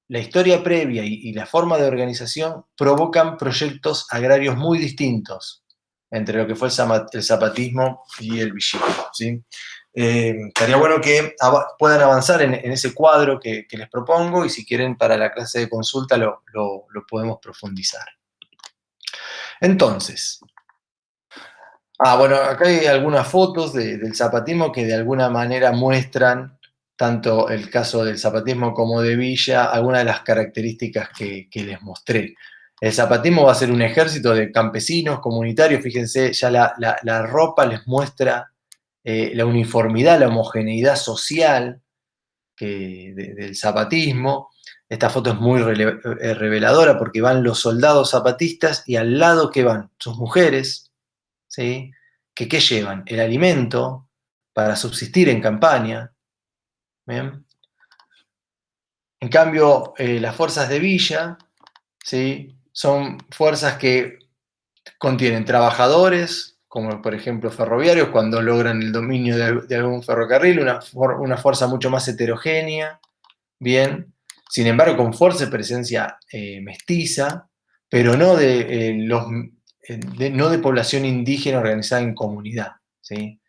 la historia previa y la forma de organización provocan proyectos agrarios muy distintos entre lo que fue el zapatismo y el villismo, ¿sí? Estaría bueno que puedan avanzar en ese cuadro que les propongo y si quieren para la clase de consulta lo podemos profundizar. Entonces, bueno, acá hay algunas fotos del zapatismo que de alguna manera muestran tanto el caso del zapatismo como de Villa, algunas de las características que les mostré. El zapatismo va a ser un ejército de campesinos, comunitarios, fíjense, ya la ropa les muestra la uniformidad, la homogeneidad social del zapatismo. Esta foto es muy reveladora porque van los soldados zapatistas y al lado que van sus mujeres, ¿sí? ¿Qué llevan? El alimento para subsistir en campaña. ¿Bien? En cambio, las fuerzas de Villa, ¿sí? Son fuerzas que contienen trabajadores, como por ejemplo ferroviarios, cuando logran el dominio de algún ferrocarril, una fuerza mucho más heterogénea, bien, sin embargo con fuerza y presencia mestiza, pero no no de población indígena organizada en comunidad, ¿sí?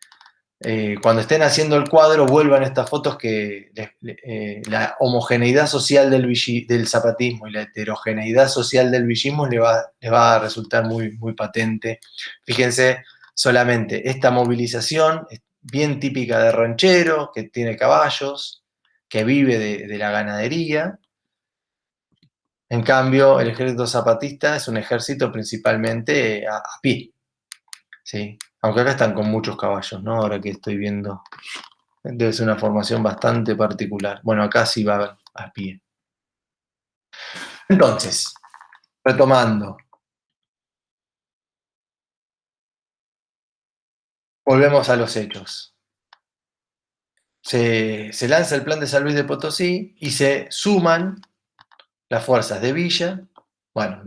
Cuando estén haciendo el cuadro, vuelvan estas fotos que la homogeneidad social del zapatismo y la heterogeneidad social del villismo les va a resultar muy, muy patente. Fíjense solamente, esta movilización es bien típica de ranchero, que tiene caballos, que vive de la ganadería. En cambio, el ejército zapatista es un ejército principalmente a pie, ¿sí? Aunque acá están con muchos caballos, ¿no? Ahora que estoy viendo. Debe ser una formación bastante particular. Bueno, acá sí va a pie. Entonces, retomando, volvemos a los hechos. Se lanza el plan de San Luis de Potosí y se suman las fuerzas de Villa, bueno,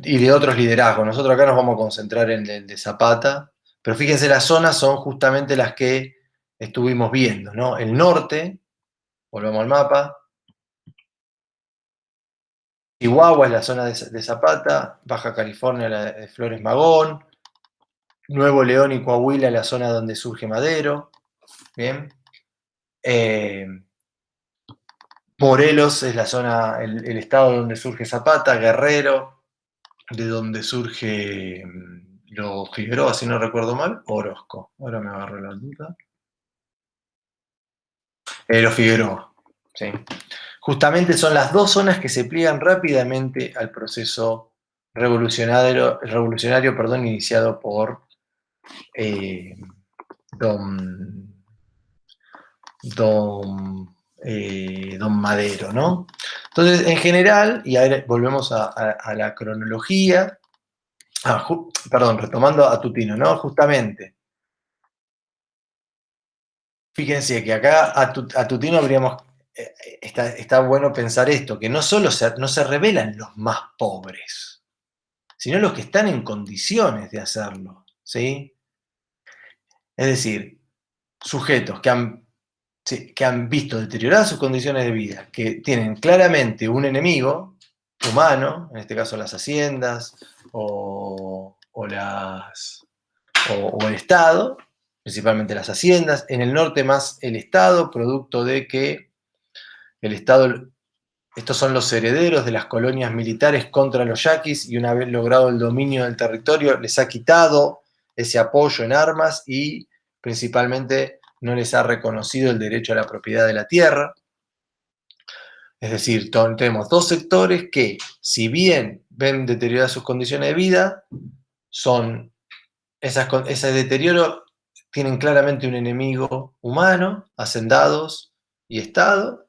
y de otros liderazgos. Nosotros acá nos vamos a concentrar en el de Zapata, pero fíjense, las zonas son justamente las que estuvimos viendo, ¿no? El norte, volvemos al mapa, Chihuahua es la zona de Zapata, Baja California la de Flores Magón, Nuevo León y Coahuila la zona donde surge Madero, ¿bien? Morelos es la zona, el estado donde surge Zapata, Guerrero, de donde surge los Figueroa, si no recuerdo mal, Orozco, ahora me agarro la duda. Los Figueroa, ¿sí? Justamente son las dos zonas que se pliegan rápidamente al proceso revolucionario, iniciado por don Madero, ¿no? Entonces, en general, y ahora volvemos a la cronología, perdón, retomando a Tutino, ¿no? Justamente, fíjense que acá a Tutino habríamos, está bueno pensar esto, que no solo no se revelan los más pobres, sino los que están en condiciones de hacerlo, ¿sí? Es decir, sujetos que han visto deterioradas sus condiciones de vida, que tienen claramente un enemigo humano, en este caso las haciendas o el Estado, principalmente las haciendas, en el norte más el Estado, producto de que el Estado, estos son los herederos de las colonias militares contra los yaquis y una vez logrado el dominio del territorio les ha quitado ese apoyo en armas y principalmente no les ha reconocido el derecho a la propiedad de la tierra. Es decir, tenemos dos sectores que, si bien ven deterioradas sus condiciones de vida, ese deterioro tienen claramente un enemigo humano, hacendados y Estado,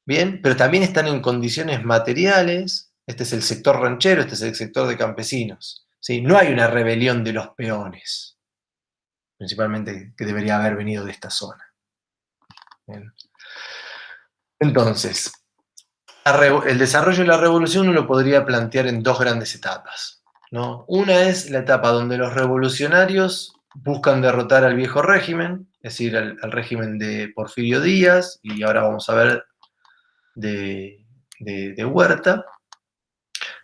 bien, pero también están en condiciones materiales. Este es el sector ranchero, este es el sector de campesinos. ¿sí? No hay una rebelión de los peones, principalmente que debería haber venido de esta zona. Bien. Entonces, el desarrollo de la revolución uno lo podría plantear en dos grandes etapas, ¿no? Una es la etapa donde los revolucionarios buscan derrotar al viejo régimen, es decir, al régimen de Porfirio Díaz, y ahora vamos a ver de Huerta.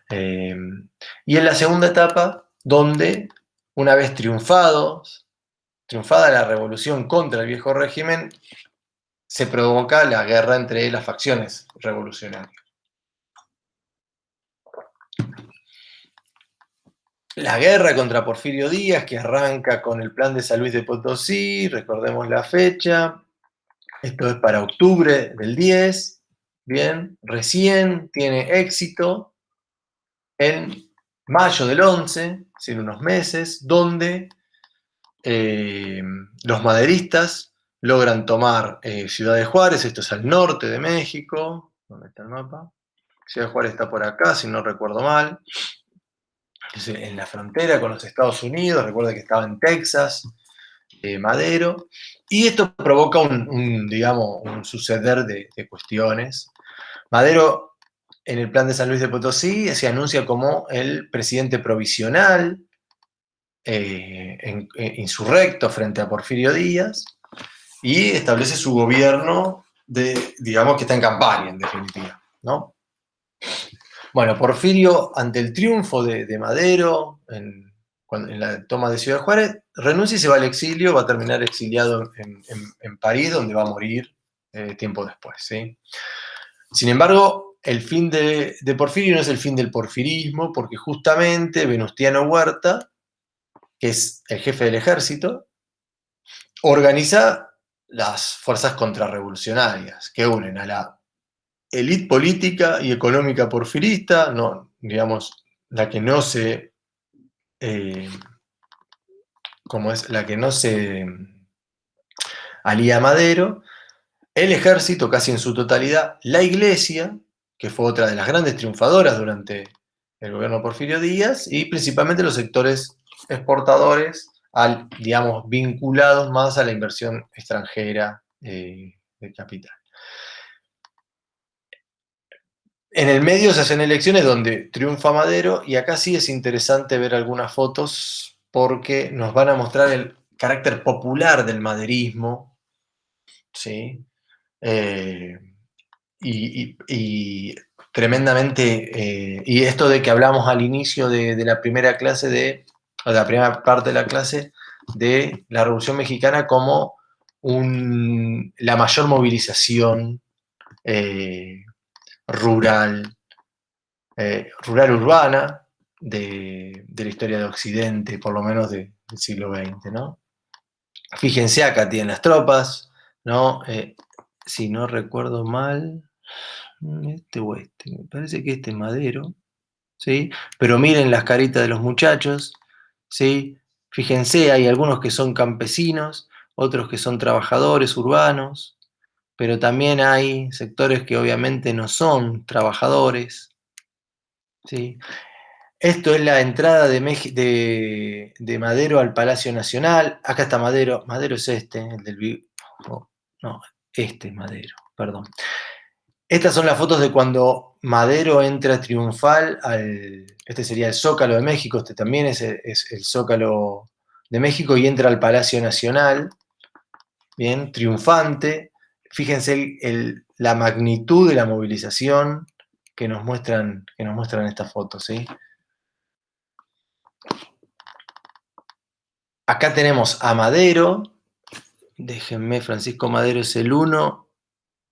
Y en la segunda etapa, donde una vez triunfada la revolución contra el viejo régimen, se provoca la guerra entre las facciones revolucionarias. La guerra contra Porfirio Díaz, que arranca con el plan de San Luis de Potosí, recordemos la fecha, esto es para octubre del 10, bien, recién tiene éxito en mayo del 11, sin unos meses, donde los maderistas logran tomar Ciudad de Juárez, esto es al norte de México. ¿Dónde está el mapa? Ciudad de Juárez está por acá, si no recuerdo mal. En la frontera con los Estados Unidos, recuerda que estaba en Texas, Madero, y esto provoca digamos, un suceder de cuestiones. Madero, en el plan de San Luis de Potosí, se anuncia como el presidente provisional, insurrecto frente a Porfirio Díaz, y establece su gobierno, digamos que está en campaña, en definitiva, ¿no? Bueno, Porfirio, ante el triunfo de Madero en la toma de Ciudad Juárez, renuncia y se va al exilio, va a terminar exiliado en París, donde va a morir tiempo después, ¿sí? Sin embargo, el fin de Porfirio no es el fin del porfirismo, porque justamente Venustiano Huerta, que es el jefe del ejército, organiza las fuerzas contrarrevolucionarias que unen a la élite política y económica porfirista, no, digamos, la que no se, como es, la que no se alía a Madero, el ejército casi en su totalidad, la iglesia, que fue otra de las grandes triunfadoras durante el gobierno de Porfirio Díaz, y principalmente los sectores exportadores, digamos, vinculados más a la inversión extranjera de capital. En el medio se hacen elecciones donde triunfa Madero, y acá sí es interesante ver algunas fotos porque nos van a mostrar el carácter popular del maderismo, ¿sí? Y tremendamente, y esto de que hablamos al inicio de la primera clase, o de la primera parte de la clase, de la Revolución Mexicana como la mayor movilización rural, urbana de la historia de Occidente, por lo menos del siglo XX, ¿no? Fíjense, acá tienen las tropas, ¿no? Si no recuerdo mal, este o este, me parece que este es Madero, ¿sí? Pero miren las caritas de los muchachos, ¿sí? Fíjense, hay algunos que son campesinos, otros que son trabajadores urbanos, pero también hay sectores que obviamente no son trabajadores, ¿sí? Esto es la entrada de Madero al Palacio Nacional. Acá está Madero. Madero es este, el del... No, este es Madero, perdón. Estas son las fotos de cuando Madero entra triunfal este sería el Zócalo de México, este también es el Zócalo de México, y entra al Palacio Nacional, bien, triunfante. Fíjense la magnitud de la movilización que nos muestran estas fotos, ¿sí? Acá tenemos a Madero, déjenme, Francisco Madero es el 1,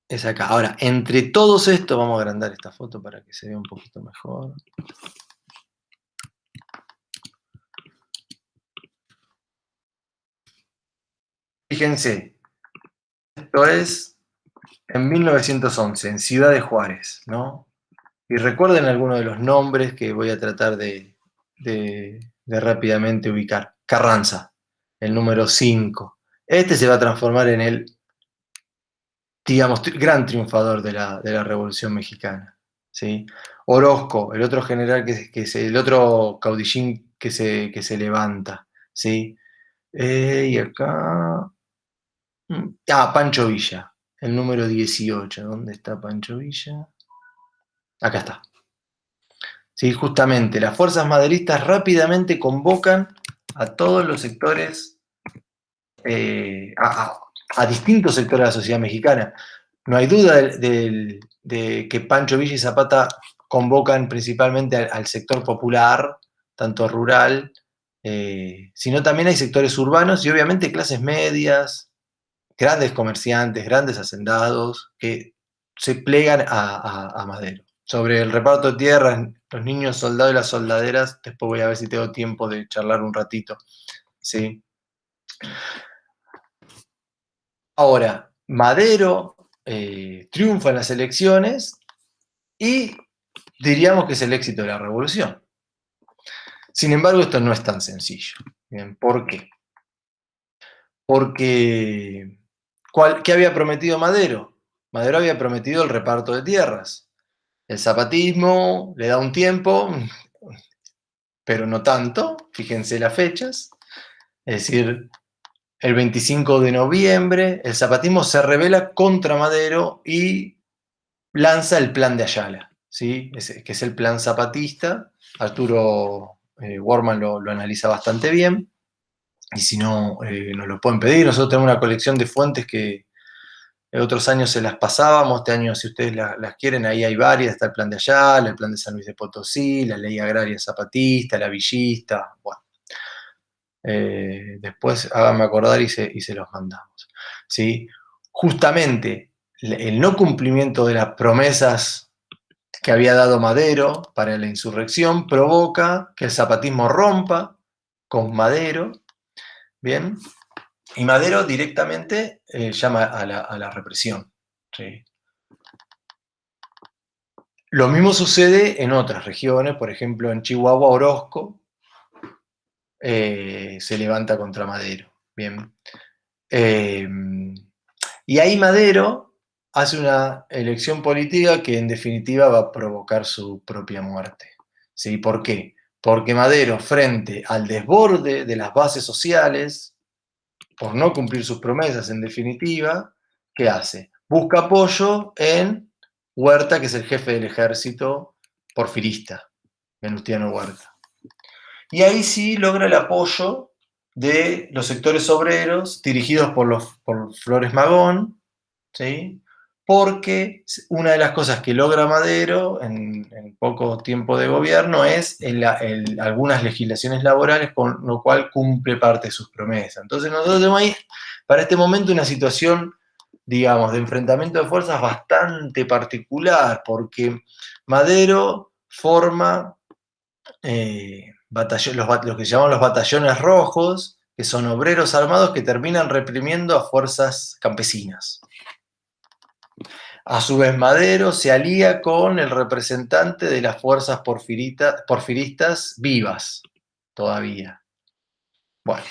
es acá. Ahora, entre todos estos, vamos a agrandar esta foto para que se vea un poquito mejor. Fíjense, esto es en 1911, en Ciudad de Juárez, ¿no? Y recuerden algunos de los nombres que voy a tratar de rápidamente ubicar. Carranza, el número 5. Este se va a transformar en el, digamos, gran triunfador de la Revolución Mexicana. ¿sí? Orozco, el otro general el otro caudillín que se levanta, ¿sí? Y acá... Pancho Villa, el número 18. ¿Dónde está Pancho Villa? Acá está. Sí, justamente, las fuerzas maderistas rápidamente convocan a todos los sectores, a distintos sectores de la sociedad mexicana. No hay duda de que Pancho Villa y Zapata convocan principalmente al sector popular, tanto rural, sino también hay sectores urbanos y obviamente clases medias, grandes comerciantes, grandes hacendados, que se plegan a Madero. Sobre el reparto de tierras, los niños soldados y las soldaderas, después voy a ver si tengo tiempo de charlar un ratito. ¿Sí? Ahora, Madero triunfa en las elecciones y diríamos que es el éxito de la revolución. Sin embargo, esto no es tan sencillo. Bien, ¿por qué? Porque, ¿qué había prometido Madero? Madero había prometido el reparto de tierras. El zapatismo le da un tiempo, pero no tanto, fíjense las fechas, es decir, el 25 de noviembre el zapatismo se rebela contra Madero y lanza el plan de Ayala, ¿sí? Que es el plan zapatista. Arturo Worman lo analiza bastante bien, y si no, nos lo pueden pedir. Nosotros tenemos una colección de fuentes que otros años se las pasábamos, este año si ustedes las quieren, ahí hay varias, está el plan de Ayala, el plan de San Luis de Potosí, la ley agraria zapatista, la villista, bueno. Después háganme acordar y se los mandamos. ¿Sí? Justamente el no cumplimiento de las promesas que había dado Madero para la insurrección provoca que el zapatismo rompa con Madero, ¿bien? Y Madero directamente llama a la represión. ¿Sí? Lo mismo sucede en otras regiones, por ejemplo en Chihuahua, Orozco se levanta contra Madero. Bien. Y ahí Madero hace una elección política que en definitiva va a provocar su propia muerte. ¿Sí? ¿Por qué? Porque Madero, frente al desborde de las bases sociales, por no cumplir sus promesas en definitiva, ¿qué hace? Busca apoyo en Huerta, que es el jefe del ejército porfirista, Venustiano Huerta. Y ahí sí logra el apoyo de los sectores obreros dirigidos por Flores Magón, ¿sí? Porque una de las cosas que logra Madero en poco tiempo de gobierno es algunas legislaciones laborales, con lo cual cumple parte de sus promesas. Entonces nosotros tenemos ahí, para este momento, una situación, digamos, de enfrentamiento de fuerzas bastante particular, porque Madero forma los que llaman los batallones rojos, que son obreros armados que terminan reprimiendo a fuerzas campesinas. A su vez, Madero se alía con el representante de las fuerzas porfiristas vivas, todavía. Bueno,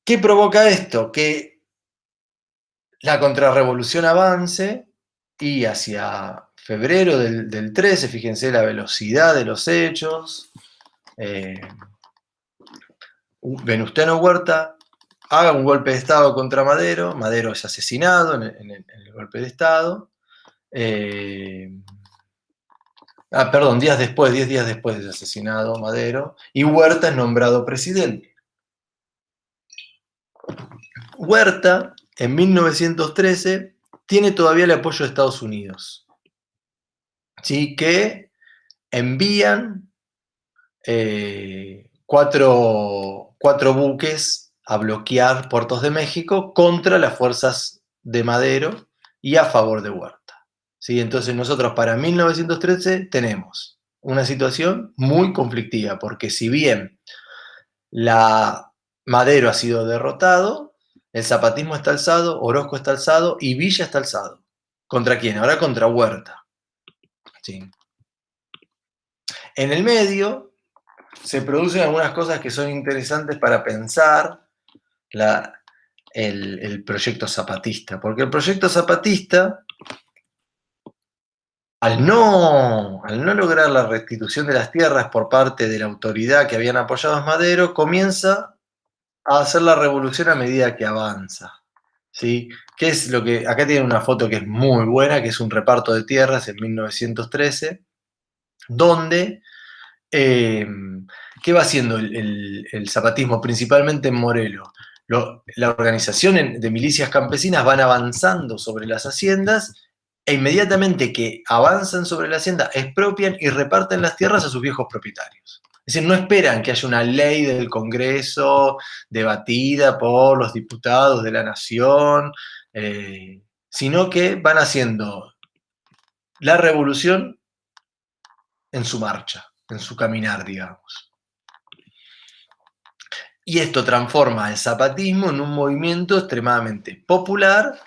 ¿qué provoca esto? Que la contrarrevolución avance y hacia febrero del 13, fíjense la velocidad de los hechos, Venustiano Huerta haga un golpe de Estado contra Madero, Madero es asesinado en el golpe de Estado, perdón, 10 días después de asesinado Madero, y Huerta es nombrado presidente. Huerta, en 1913, tiene todavía el apoyo de Estados Unidos, ¿sí? Que envían cuatro buques a bloquear puertos de México contra las fuerzas de Madero y a favor de Huerta. ¿Sí? Entonces nosotros para 1913 tenemos una situación muy conflictiva, porque si bien Madero ha sido derrotado, el zapatismo está alzado, Orozco está alzado y Villa está alzado. ¿Contra quién? Ahora contra Huerta. ¿Sí? En el medio se producen algunas cosas que son interesantes para pensar el proyecto zapatista, porque el proyecto zapatista, al no lograr la restitución de las tierras por parte de la autoridad que habían apoyado a Madero, comienza a hacer la revolución a medida que avanza. ¿Sí? ¿Qué es lo que? Acá tienen una foto que es muy buena, que es un reparto de tierras en 1913, donde ¿qué va haciendo el zapatismo? Principalmente en Morelos. La organización de milicias campesinas van avanzando sobre las haciendas e inmediatamente que avanzan sobre la hacienda, expropian y reparten las tierras a sus viejos propietarios. Es decir, no esperan que haya una ley del Congreso debatida por los diputados de la Nación, sino que van haciendo la revolución en su marcha, en su caminar, digamos. Y esto transforma el zapatismo en un movimiento extremadamente popular,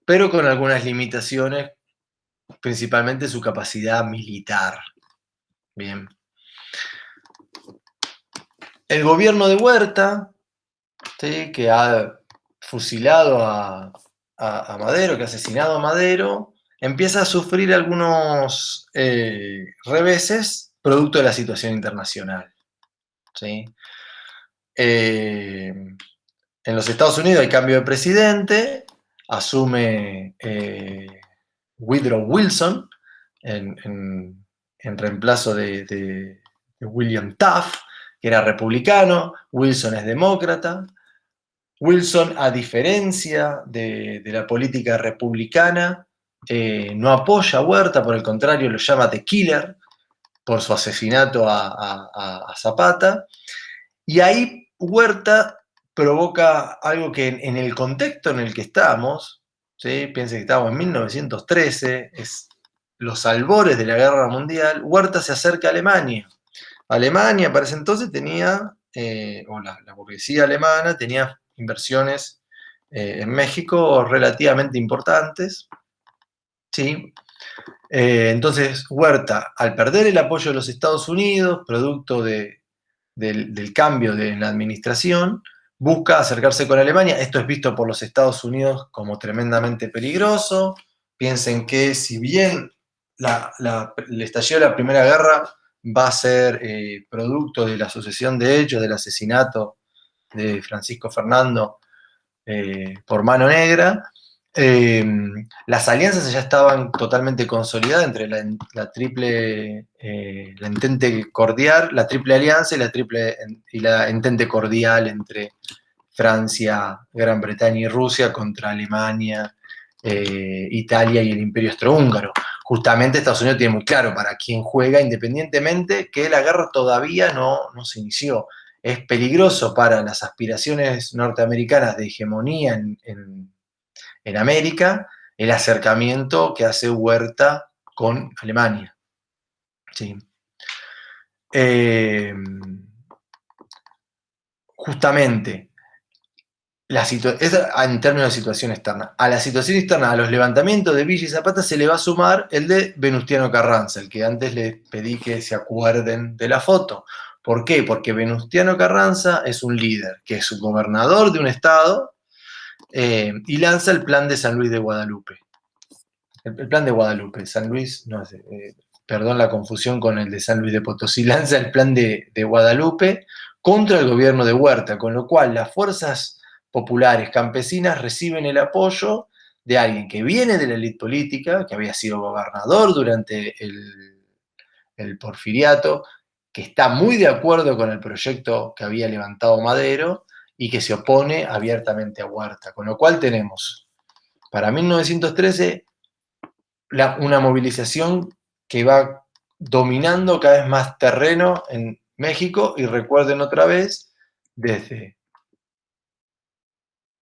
pero con algunas limitaciones, principalmente su capacidad militar. Bien. El gobierno de Huerta, ¿sí?, que ha fusilado a Madero, que ha asesinado a Madero, empieza a sufrir algunos reveses producto de la situación internacional. ¿Sí? En los Estados Unidos hay cambio de presidente, asume Woodrow Wilson en reemplazo de William Taft, que era republicano. Wilson es demócrata. Wilson, a diferencia de la política republicana, no apoya a Huerta, por el contrario, lo llama The Killer por su asesinato a Zapata. Y ahí Huerta provoca algo que en el contexto en el que estamos, ¿sí? Piensen que estamos en 1913, es los albores de la Guerra Mundial. Huerta se acerca a Alemania. Alemania para ese entonces tenía, o la burguesía alemana tenía inversiones en México relativamente importantes, ¿sí? Entonces Huerta, al perder el apoyo de los Estados Unidos, producto del cambio en la administración, busca acercarse con Alemania. Esto es visto por los Estados Unidos como tremendamente peligroso. Piensen que si bien el estallido de la Primera Guerra va a ser producto de la sucesión de hechos, del asesinato de Francisco Fernando por Mano Negra, las alianzas ya estaban totalmente consolidadas entre la triple, la entente cordial, la triple alianza y la entente cordial entre Francia, Gran Bretaña y Rusia contra Alemania, Italia y el Imperio Austrohúngaro. Justamente Estados Unidos tiene muy claro para quién juega, independientemente que la guerra todavía no se inició. Es peligroso para las aspiraciones norteamericanas de hegemonía en América el acercamiento que hace Huerta con Alemania. ¿Sí? Justamente, en términos de situación externa. A la situación externa, a los levantamientos de Villa y Zapata, se le va a sumar el de Venustiano Carranza, el que antes les pedí que se acuerden de la foto. ¿Por qué? Porque Venustiano Carranza es un líder, que es gobernador de un estado, y lanza el plan de San Luis de Guadalupe. El plan de Guadalupe, San Luis, no sé, perdón la confusión con el de San Luis de Potosí, lanza el plan de Guadalupe contra el gobierno de Huerta, con lo cual las fuerzas populares campesinas reciben el apoyo de alguien que viene de la élite política, que había sido gobernador durante el porfiriato, que está muy de acuerdo con el proyecto que había levantado Madero y que se opone abiertamente a Huerta. Con lo cual tenemos, para 1913, una movilización que va dominando cada vez más terreno en México, y recuerden otra vez, desde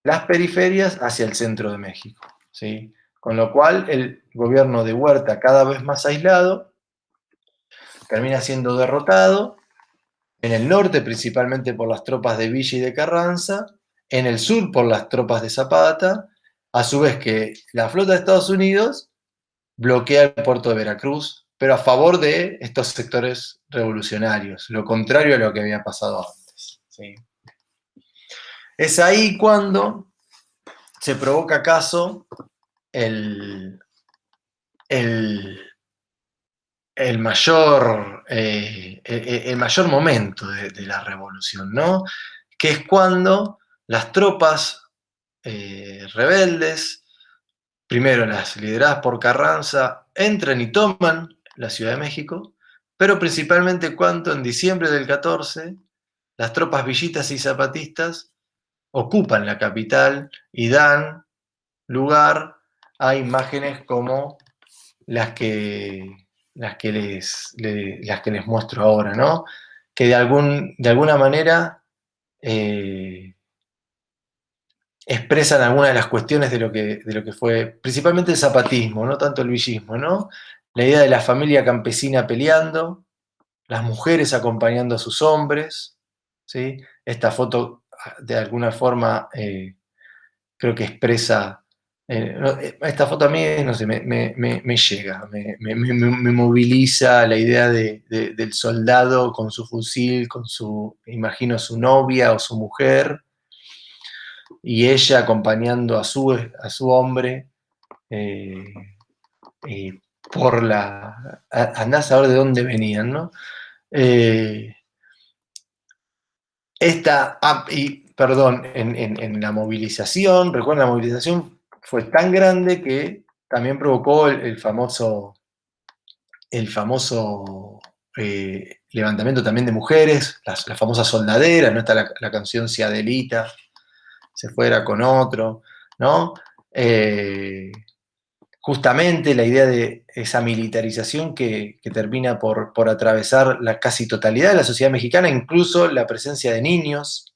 las periferias hacia el centro de México. ¿Sí? Con lo cual el gobierno de Huerta, cada vez más aislado, termina siendo derrotado, en el norte principalmente por las tropas de Villa y de Carranza, en el sur por las tropas de Zapata, a su vez que la flota de Estados Unidos bloquea el puerto de Veracruz, pero a favor de estos sectores revolucionarios, lo contrario a lo que había pasado antes. ¿Sí? Es ahí cuando se provoca acaso el el mayor, el mayor momento de la revolución, ¿no? Que es cuando las tropas rebeldes, primero las lideradas por Carranza, entran y toman la Ciudad de México, pero principalmente cuando en diciembre del 14 las tropas villistas y zapatistas ocupan la capital y dan lugar a imágenes como las que les muestro ahora, ¿no? Que de alguna manera eh, expresan algunas de las cuestiones de lo que fue principalmente el zapatismo, no tanto el villismo, ¿no? La idea de la familia campesina peleando, las mujeres acompañando a sus hombres, ¿sí? Esta foto de alguna forma creo que expresa, esta foto a mí, no sé, me llega, me moviliza la idea del soldado con su fusil, con su, imagino, su novia o su mujer, y ella acompañando a su hombre eh, por la... andá a saber de dónde venían, ¿no? Eh, perdón, en la movilización, recuerden, la movilización fue tan grande que también provocó el famoso levantamiento también de mujeres, las famosas soldaderas, ¿no? Está la canción Si Adelita se fuera con otro, ¿no? Eh, Justamente la idea de esa militarización que termina por atravesar la casi totalidad de la sociedad mexicana, incluso la presencia de niños,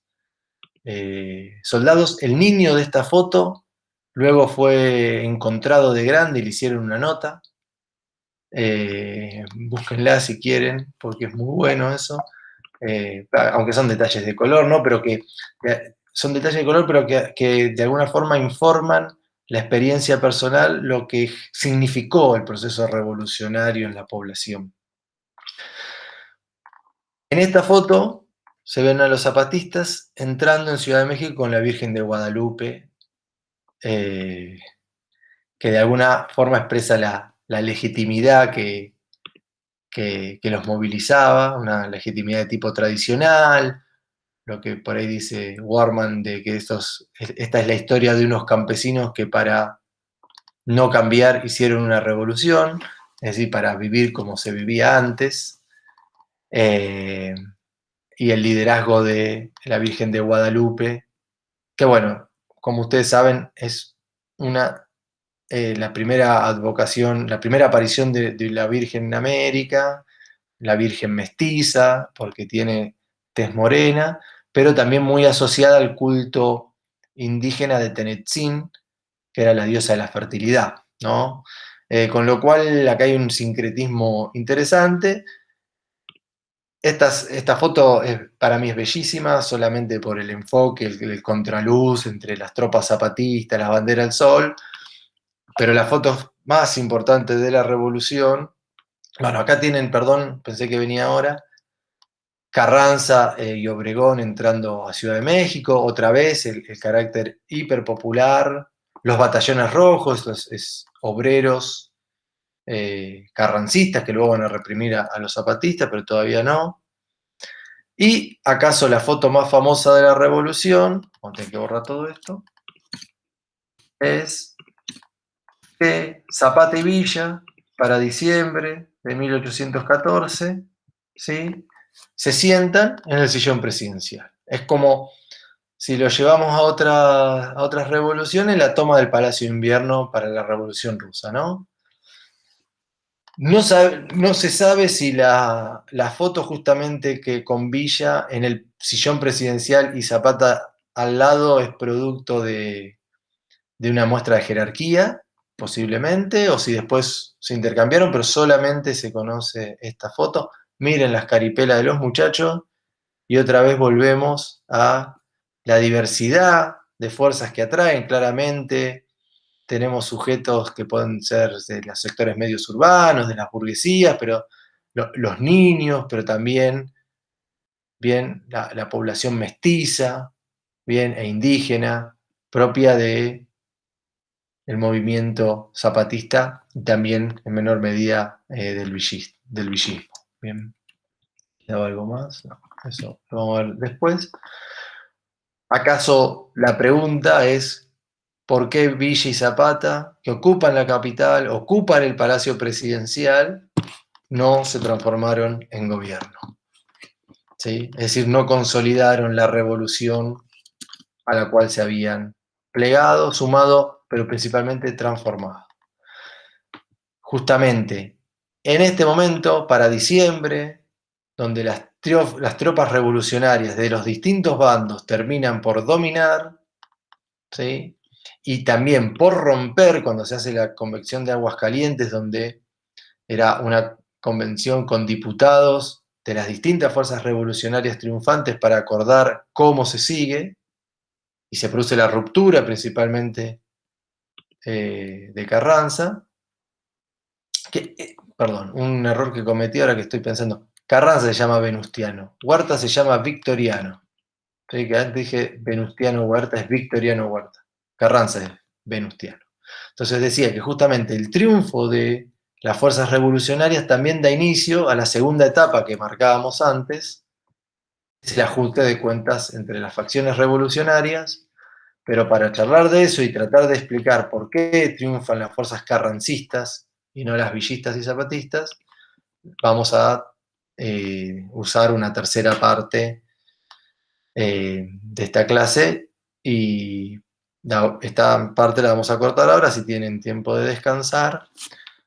soldados. El niño de esta foto luego fue encontrado de grande y le hicieron una nota. Búsquenla si quieren, porque es muy bueno eso. Aunque son detalles de color, ¿no? Pero que son detalles de color, pero que de alguna forma informan la experiencia personal, lo que significó el proceso revolucionario en la población. En esta foto se ven a los zapatistas entrando en Ciudad de México con la Virgen de Guadalupe, eh, que de alguna forma expresa la legitimidad que los movilizaba, una legitimidad de tipo tradicional, lo que por ahí dice Warman, de que esta es la historia de unos campesinos que para no cambiar hicieron una revolución, es decir, para vivir como se vivía antes, eh, y el liderazgo de la Virgen de Guadalupe, que bueno, como ustedes saben, es una, la primera advocación, la primera aparición de la Virgen en América, la Virgen mestiza, porque tiene tez morena, pero también muy asociada al culto indígena de Tenetzin, que era la diosa de la fertilidad, ¿no? Con lo cual acá hay un sincretismo interesante. Esta foto para mí es bellísima, solamente por el enfoque, el contraluz entre las tropas zapatistas, las banderas del sol, pero las fotos más importantes de la revolución, bueno, acá tienen, perdón, pensé que venía ahora, Carranza y Obregón entrando a Ciudad de México, otra vez el carácter hiperpopular, los batallones rojos, los obreros carrancistas que luego van a reprimir a los zapatistas, pero todavía no. Y acaso la foto más famosa de la revolución, vamos a tener que borrar todo esto, es que Zapata y Villa, para diciembre de 1814, ¿sí? Se sientan en el sillón presidencial. Es como si lo llevamos a otras revoluciones, la toma del Palacio de Invierno para la Revolución Rusa, ¿no? No se sabe si la foto justamente que con Villa en el sillón presidencial y Zapata al lado es producto de una muestra de jerarquía, posiblemente, o si después se intercambiaron, pero solamente se conoce esta foto. Miren las caripelas de los muchachos y otra vez volvemos a la diversidad de fuerzas que atraen. Claramente tenemos sujetos que pueden ser de los sectores medios urbanos, de las burguesías, pero los niños, pero también bien la población mestiza, bien e indígena, propia de el movimiento zapatista y también en menor medida del villismo. del villismo. Bien. ¿Quedaba algo más? No, eso lo vamos a ver después. ¿Acaso la pregunta es por qué Villa y Zapata, que ocupan la capital, ocupan el Palacio Presidencial, no se transformaron en gobierno? ¿Sí? Es decir, no consolidaron la revolución a la cual se habían plegado, sumado, pero principalmente transformado. Justamente en este momento, para diciembre, donde las tropas revolucionarias de los distintos bandos terminan por dominar, ¿sí? Y también por romper, cuando se hace la convención de Aguascalientes, donde era una convención con diputados de las distintas fuerzas revolucionarias triunfantes para acordar cómo se sigue, y se produce la ruptura principalmente de Carranza, perdón, un error que cometí ahora que estoy pensando. Carranza se llama Venustiano, Huerta se llama Victoriano. ¿Sí? Que antes dije Venustiano Huerta, es Victoriano Huerta. Carranza es Venustiano. Entonces decía que justamente el triunfo de las fuerzas revolucionarias también da inicio a la segunda etapa que marcábamos antes, es el ajuste de cuentas entre las facciones revolucionarias, pero para charlar de eso y tratar de explicar por qué triunfan las fuerzas carrancistas y no las villistas y zapatistas, vamos a usar una tercera parte de esta clase y esta parte la vamos a cortar ahora, si tienen tiempo de descansar,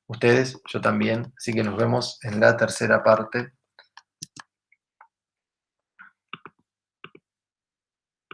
ustedes, yo también, así que nos vemos en la tercera parte